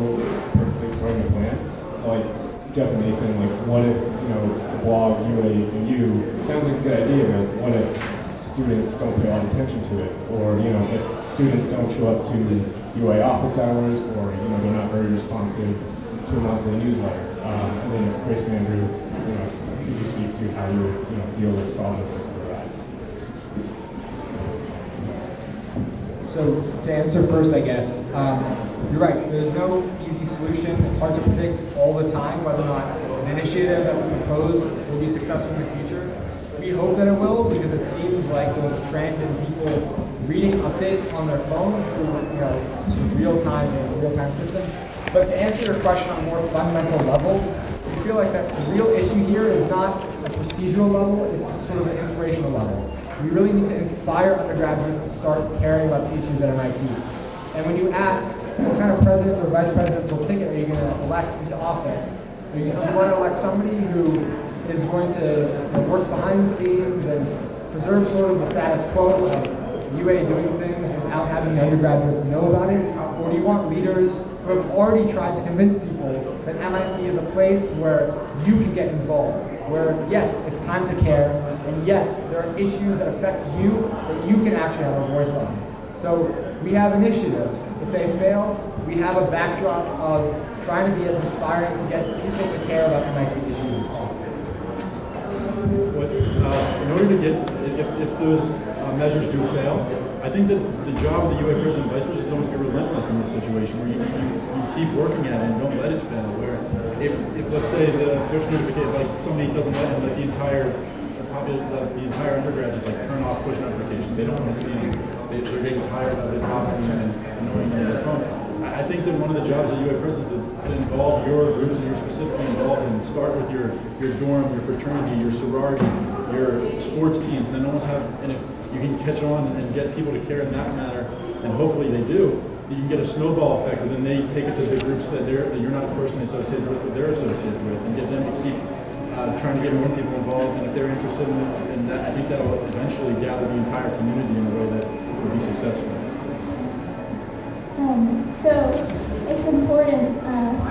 perfectly according to plan. So like Jeff and Nathan, like what if, you know, the blog UA and you, it sounds like a good idea, but what if students don't pay a lot of attention to it? Or, you know, if students don't show up to UA office hours, or, you know, they're not very responsive to a monthly newsletter. And then Grace and Andrew, you know, could you speak to how you would, you know, deal with problems that could arise? So to answer first, I guess, you're right. There's no easy solution. It's hard to predict all the time whether or not an initiative that we propose will be successful in the future. We hope that it will, because it seems like there's a trend in people reading updates on their phone through, you know, real-time system. But to answer your question on a more fundamental level, we feel like that the real issue here is not a procedural level, it's sort of an inspirational level. We really need to inspire undergraduates to start caring about the issues at MIT. And when you ask, what kind of president or vice presidential ticket are you going to elect into office? Do you want to elect somebody who is going to, you know, work behind the scenes and preserve sort of the status quo of UA doing things without having the undergraduates know about it? Or do you want leaders who have already tried to convince people that MIT is a place where you can get involved, where yes, it's time to care, and yes, there are issues that affect you that you can actually have a voice on. So we have initiatives. If they fail, we have a backdrop of trying to be as inspiring to get people to care about MIT issues as possible. In order to get, if those measures do fail, I think that the job of the UA president and vice president is almost be relentless in this situation, where you keep working at it and don't let it fail. Where if let's say the push notification, like somebody doesn't let them, like the entire undergrad just like turn off push notifications. They don't want to see them. They're getting tired of it bothering them and annoying them on their phone. I think that one of the jobs of UA presidents is to involve your groups that you're specifically involved in. Start with your dorm, your fraternity, your sorority, your sports teams, and then almost have, and if you can catch on and get people to care in that matter, and hopefully they do, you can get a snowball effect, and then they take it to the groups that you're not personally associated with, but they're associated with, and get them to keep trying to get more people involved. And if they're interested in that, I think that will eventually gather the entire community in a way that will be successful. So it's important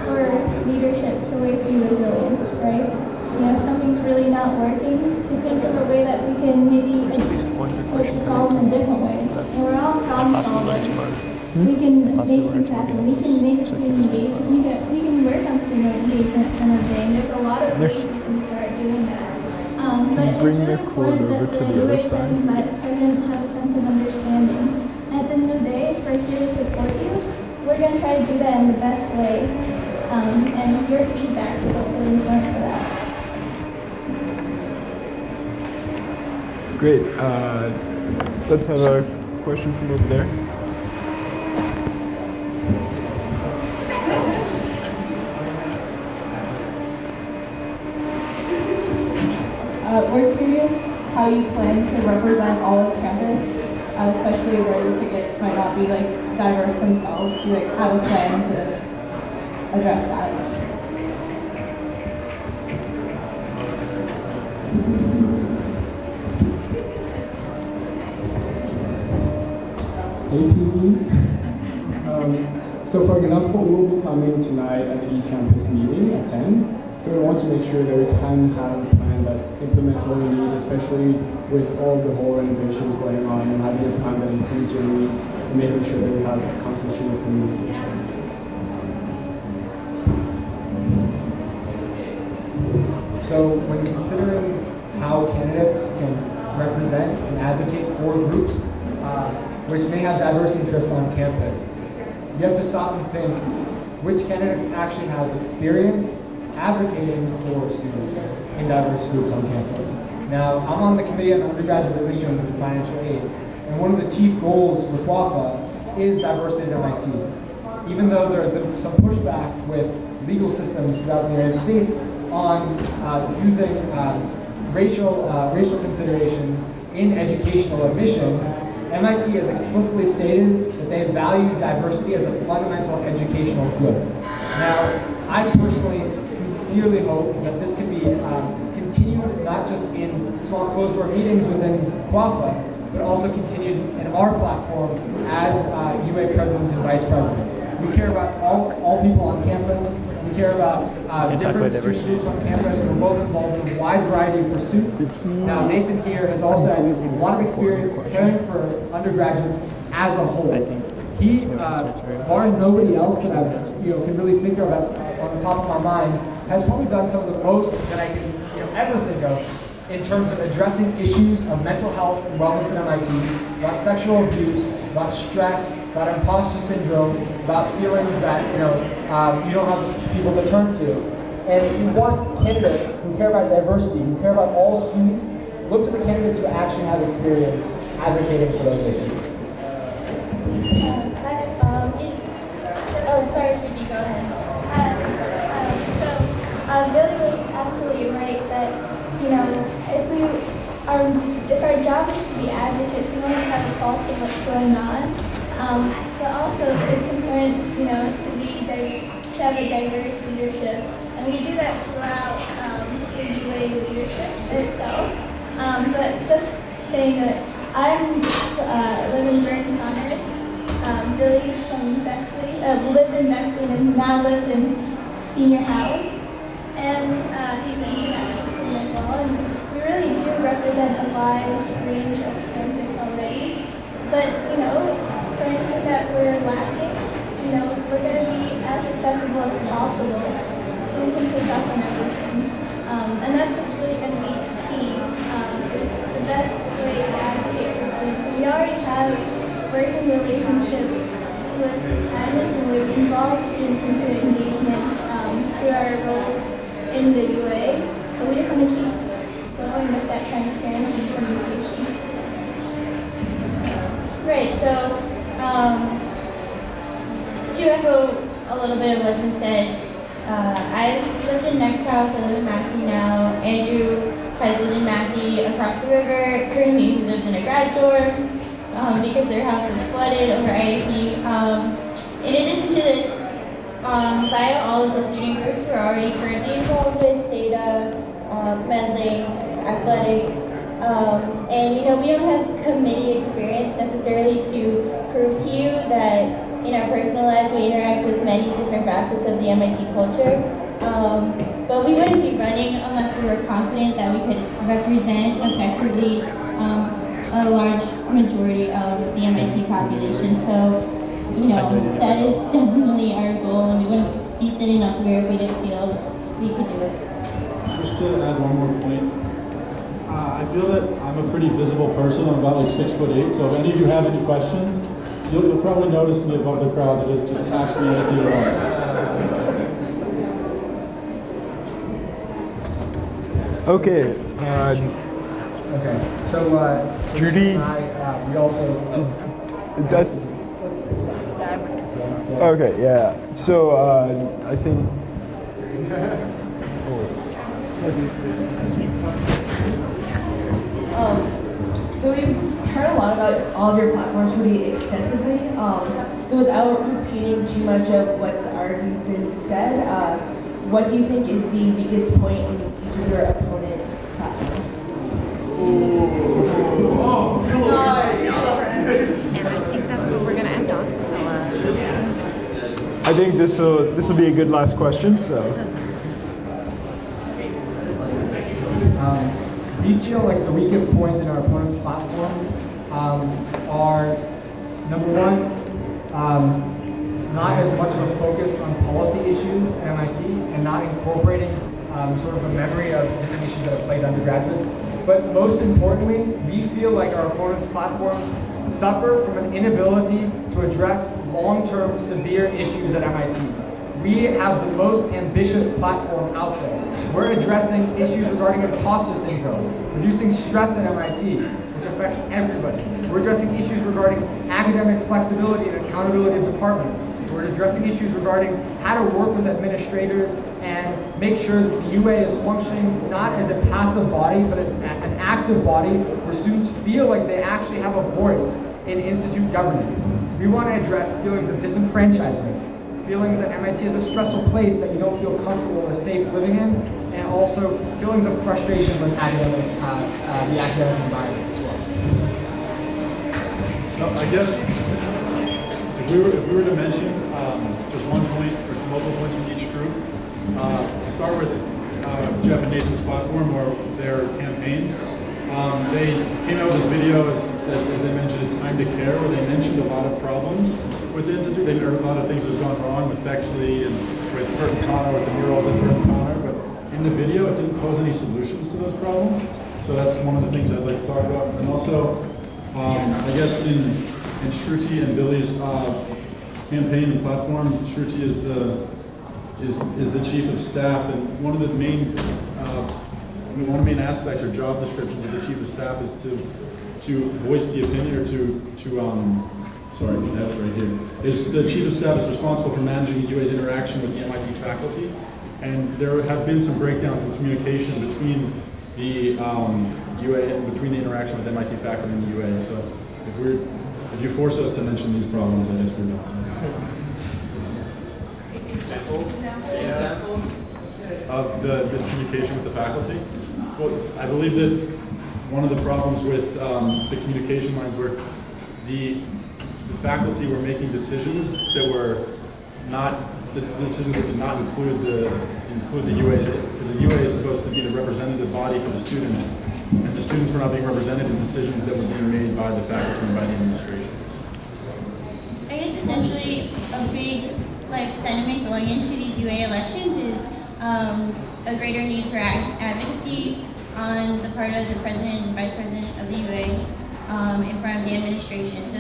for leadership to always be resilient, right? You know, if something's really not working, to think of a way that we can maybe approach the problem in different ways. And we're all problem solvers. We can make things happen. We can make student engagement. We can work on student engagement kind of thing. There's a lot of ways we can start doing that. But it's really important that the UA president and vice president have a sense of understanding. At the end of the day, if we're here to support you, we're going to try to do that in the best way. And your feedback is also really important for that. Great. Let's have a question from over there. We're curious how you plan to represent all of campus, especially where the tickets might not be like diverse themselves. Do you like have a plan to address that? ATV. So for example, we'll be coming tonight at the East Campus meeting at 10. So we want to make sure that we can have a plan that implements all your needs, especially with all the whole renovations going on, and having a plan that includes your needs, and making sure that we have a constant stream of communication. So when considering how candidates can represent and advocate for groups which may have diverse interests on campus, you have to stop and think which candidates actually have experience advocating for students in diverse groups on campus. Now, I'm on the committee on undergraduate relations and financial aid, and one of the chief goals for QAFA is diversity at MIT. Even though there has been some pushback with legal systems throughout the United States on using racial considerations in educational admissions, MIT has explicitly stated that they value diversity as a fundamental educational good. Now, I personally sincerely hope that this can be continued not just in small closed-door meetings within QAFA, but also continued in our platform as UA president and vice president. We care about all people on campus. We care about different student groups on campus. We're both involved in a wide variety of pursuits. Now, Nathan here has also had a lot of experience caring for undergraduates as a whole. He, barring nobody else that I can really think of on the top of my mind, has probably done some of the most that I can ever think of in terms of addressing issues of mental health and wellness at MIT, about sexual abuse, about stress, about imposter syndrome, about feelings that you don't have people to turn to. And you want candidates who care about diversity, who care about all students, look to the candidates who actually have experience advocating for those issues. Sorry, Gigi, go ahead. Billy was absolutely right that, if our job is to be advocates, we want to have a pulse of what's going on. But also it's important, to have a diverse leadership. And we do that throughout the UA leadership itself. But just saying that I live in Burton Connors. Billy from Bexley, lived in Bexley and now lives in Senior House. And he's an international student as well. And we really do represent a wide range of campus already. But, for anything that we're lacking, we're going to be as accessible as possible. So we can pick up on everything. And that's just really going to be key. The best way to advocate for students. We already have working relationships with campus, and we've involved students into engagement through our roles in the UA. But we just want to keep going with that transparency and communication. Great, so to echo a little bit of what's been said, I've lived in next house, I live in Massey now. Andrew has lived in Massey across the river. Currently he lives in a grad dorm because their house was flooded over IAP. In addition to this, via all of the student groups, we're already currently involved with data, meddling, athletics, and we don't have committee experience necessarily to prove to you that in our personal lives we interact with many different facets of the MIT culture. But we wouldn't be running unless we were confident that we could represent effectively a large majority of the MIT population. So, that is definitely our goal, and we wouldn't be sitting up here if we didn't feel we could do it. Just to add one more point, I feel that I'm a pretty visible person. I'm about like 6'8", so if any of you have any questions, you'll probably notice me above the crowd. Just ask me anything you want. Okay. Okay. So Judy. and we also. Okay. Yeah. So I think. So we've heard a lot about all of your platforms pretty extensively. So without repeating too much of what's already been said, what do you think is the weakest point in each of your opponent's platforms? And I think that's what we're going to end on. So, I think this will be a good last question. So. We feel like the weakest points in our opponent's platforms are, number one, not as much of a focus on policy issues at MIT and not incorporating sort of a memory of different issues that have plagued undergraduates. But most importantly, we feel like our opponent's platforms suffer from an inability to address long-term severe issues at MIT. We have the most ambitious platform out there. We're addressing issues regarding imposter syndrome, reducing stress at MIT, which affects everybody. We're addressing issues regarding academic flexibility and accountability of departments. We're addressing issues regarding how to work with administrators and make sure that the UA is functioning not as a passive body, but an active body where students feel like they actually have a voice in institute governance. We want to address feelings of disenfranchisement, feelings that MIT is a stressful place that you don't feel comfortable or safe living in, and also feelings of frustration with the academic environment as well. I guess if we were to mention just one point or multiple points from each group, to start with Jeff and Nathan's platform or their campaign, they came out with this video, as they mentioned, It's Time to Care, where they mentioned a lot of problems with the institute. They heard a lot of things that have gone wrong with Bexley and with Burton Connor, with the murals at Burton Connor, but in the video it didn't pose any solutions to those problems. So that's one of the things I'd like to talk about. And also, I guess in Shruti and Billy's campaign and platform, Shruti is the chief of staff, and one of the main aspects or job descriptions of the chief of staff is to voice the opinion or sorry, that's right here. Is the chief of staff is responsible for managing the UA's interaction with the MIT faculty, and there have been some breakdowns in communication between the UA and between the interaction with MIT faculty and the UA. So if you force us to mention these problems, I guess we're not. Examples of this communication with the faculty. Well, I believe that one of the problems with the communication lines were the faculty were making decisions that were not the decisions that did not include the UA, because the UA is supposed to be the representative body for the students, and the students were not being represented in decisions that were being made by the faculty and by the administration. I guess essentially a big sentiment going into these UA elections is a greater need for advocacy on the part of the president and vice president of the UA in front of the administration. So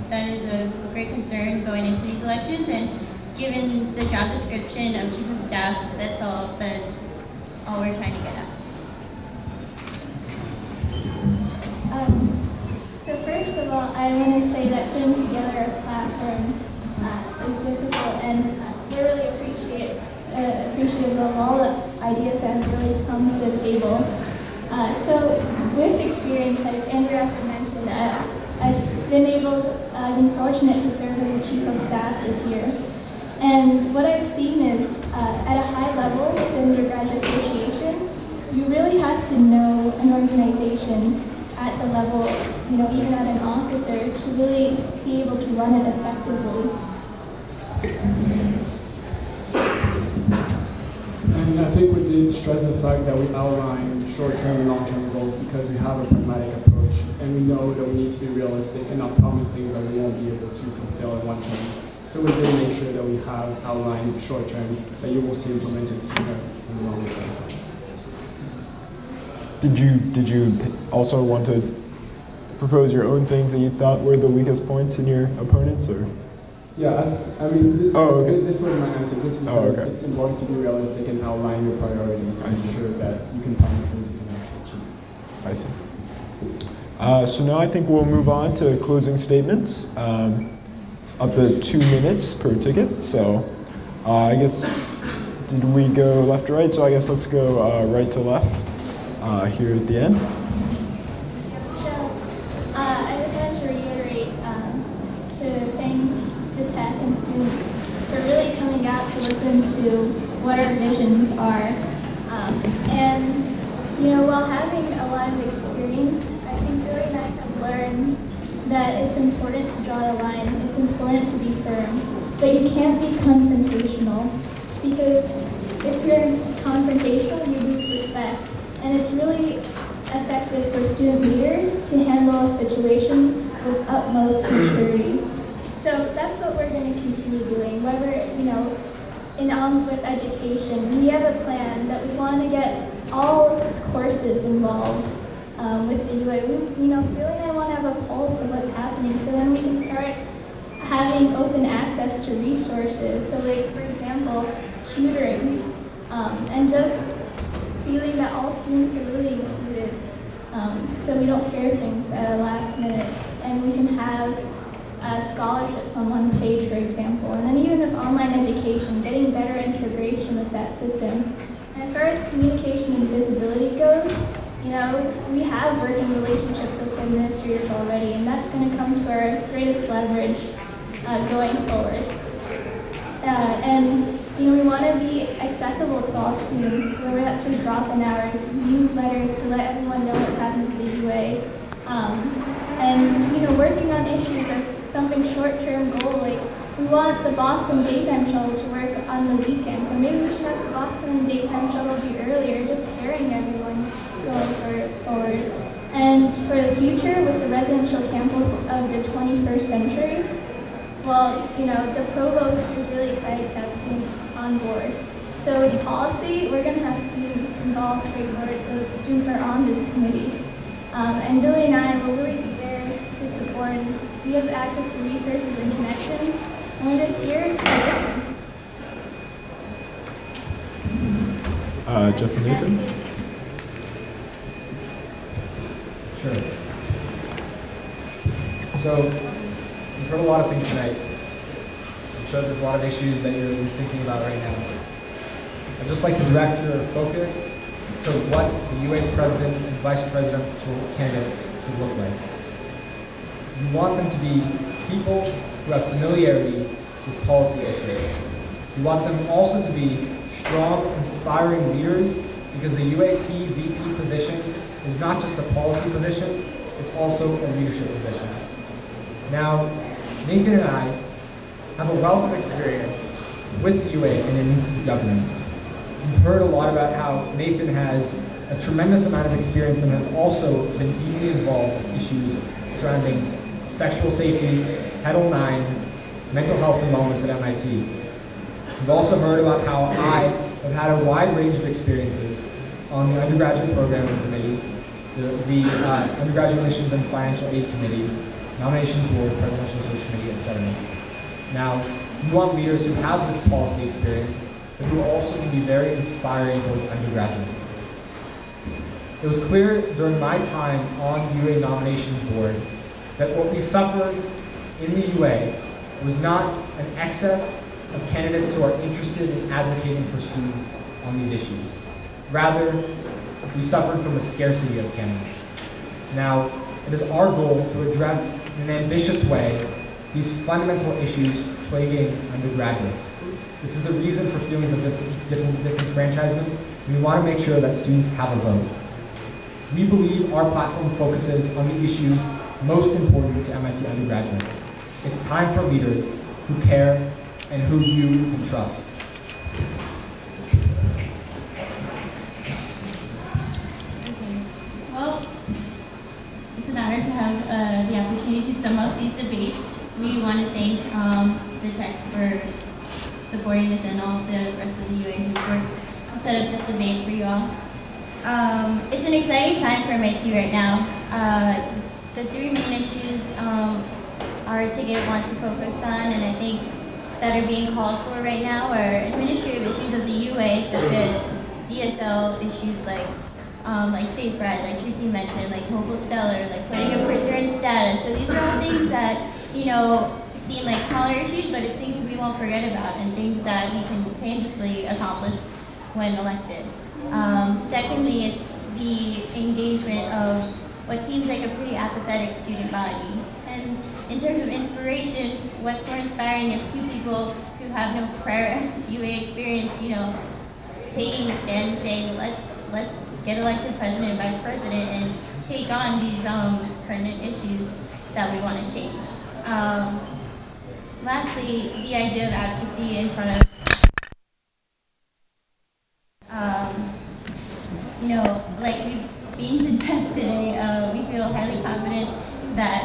that is a great concern going into these elections, and given the job description of chief of staff, that's all we're trying to get at. So first of all, I want to say that putting together a platform is difficult, and we're really appreciative of all the ideas that have really come to the table. So with experience, like Andrew mentioned, I've been fortunate to serve as the chief of staff this year. And what I've seen is, at a high level with the Undergraduate Association, you really have to know an organization at the level, even at an officer, to really be able to run it effectively. And I think we did stress the fact that we outline short-term and long-term goals because we have a pragmatic approach, and we know that we need to be realistic and not promise things that we won't be able to fulfill in one term. So we did make sure that we have outlined short terms that you will see implemented sooner in the longer term. Did you also want to propose your own things that you thought were the weakest points in your opponents, or? Yeah, I mean, this was my answer, just because it's important to be realistic and outline your priorities and ensure that you can promise things you can actually achieve. I see. So now I think we'll move on to closing statements. It's up to 2 minutes per ticket. So I guess, did we go left to right? So I guess let's go right to left here at the end. I just wanted to reiterate to thank the tech and students for really coming out to listen to what our visions are. And, you know, while having a lot of experience, I think Billy and I have learned that it's important to draw a line, it's important to be firm, but you can't be confrontational, because if you're confrontational, you lose respect. And it's really effective for student leaders to handle a situation with utmost maturity. So that's what we're going to continue doing, whether, you know, with education. We have a plan that we want to get all of these courses involved with the UA. We, you know, Billy and I want to have a pulse of what's happening, so then we can start having open access to resources. So like, for example, tutoring, and just feeling that all students are really included, so we don't hear things at a last minute, and we can have scholarships on one page, for example, and then even with online education, getting better integration with that system. And as far as communication and visibility goes, you know, we have working relationships with administrators already, and that's going to come to our greatest leverage going forward. And you know, we want to be accessible to all students, whether that's through drop-in hours, newsletters to let everyone know what's happening to the UA, and you know, working on issues as something short-term goal, like we want the Boston daytime shuttle to work on the weekends, so maybe we should have the Boston daytime shuttle be earlier, just hearing everyone going forward. And for the future, with the residential campus of the 21st century, well, you know, the provost is really excited to have students on board. So with policy, we're going to have students involved straightforward, so the students are on this committee. And Billy and I will really be there to support. We have access to resources and connections, and we're just here to listen. Jeff and Nathan? Sure. So, we've heard a lot of things tonight. I'm sure there's a lot of issues that you're thinking about right now. I'd just like to direct your focus to what the UA president and vice presidential candidate should look like. You want them to be people who have familiarity with policy issues. You want them also to be strong, inspiring leaders, because the UAP VP position is not just a policy position, it's also a leadership position. Now, Nathan and I have a wealth of experience with the UA and in institute governance. You've heard a lot about how Nathan has a tremendous amount of experience and has also been deeply involved in issues surrounding sexual safety, Title IX, mental health and wellness at MIT. You've also heard about how I have had a wide range of experiences on the undergraduate program committee, the undergraduate relations and financial aid committee, nominations board, presidential search committee, etc. Now, you want leaders who have this policy experience, but who also can be very inspiring towards undergraduates. It was clear during my time on the UA nominations board that what we suffered in the UA was not an excess of candidates who are interested in advocating for students on these issues. Rather, we suffered from a scarcity of candidates. Now, it is our goal to address in an ambitious way these fundamental issues plaguing undergraduates. This is the reason for feelings of disenfranchisement. We want to make sure that students have a vote. We believe our platform focuses on the issues most important to MIT undergraduates. It's time for leaders who care and who you can trust. Well, it's an honor to have the opportunity to sum up these debates. We want to thank the tech for supporting us and all of the rest of the UA who's worked to set up this debate for you all. It's an exciting time for MIT right now. The three main issues our ticket wants to focus on, and I think that are being called for right now, are administrative issues of the UA, such as DSL issues like like safe ride, like Shruti mentioned, like mobile stellar, like putting a printer in status. So these are all things that, you know, seem like smaller issues, but it's things we won't forget about and things that we can tangibly accomplish when elected. Secondly, it's the engagement of what seems like a pretty apathetic student body. And in terms of inspiration, what's more inspiring is two people who have no prior UA experience, you know, taking a stand and saying, let's get elected president and vice president and take on these pertinent issues that we want to change. Lastly, the idea of advocacy in front of, you know, like we've been to death today, we feel highly confident that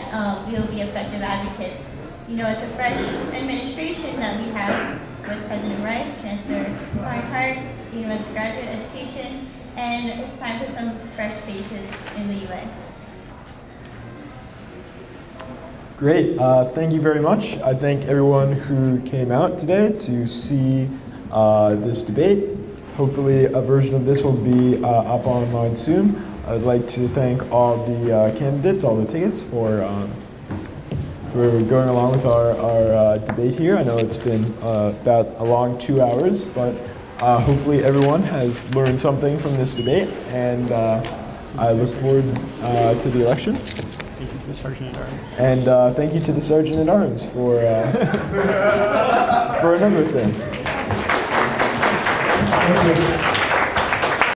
we will be effective advocates. You know, it's a fresh administration that we have with President Rice, Chancellor Barnhart, Dean of Undergraduate Education, and it's time for some fresh faces in the UA. Great, thank you very much. I thank everyone who came out today to see this debate. Hopefully a version of this will be up online soon. I'd like to thank all the candidates, all the tickets for going along with our debate here. I know it's been about a long 2 hours, but hopefully everyone has learned something from this debate, and I look forward to the election. Thank you to the Sergeant at Arms. And thank you to the Sergeant at Arms for a number of things. Thank you.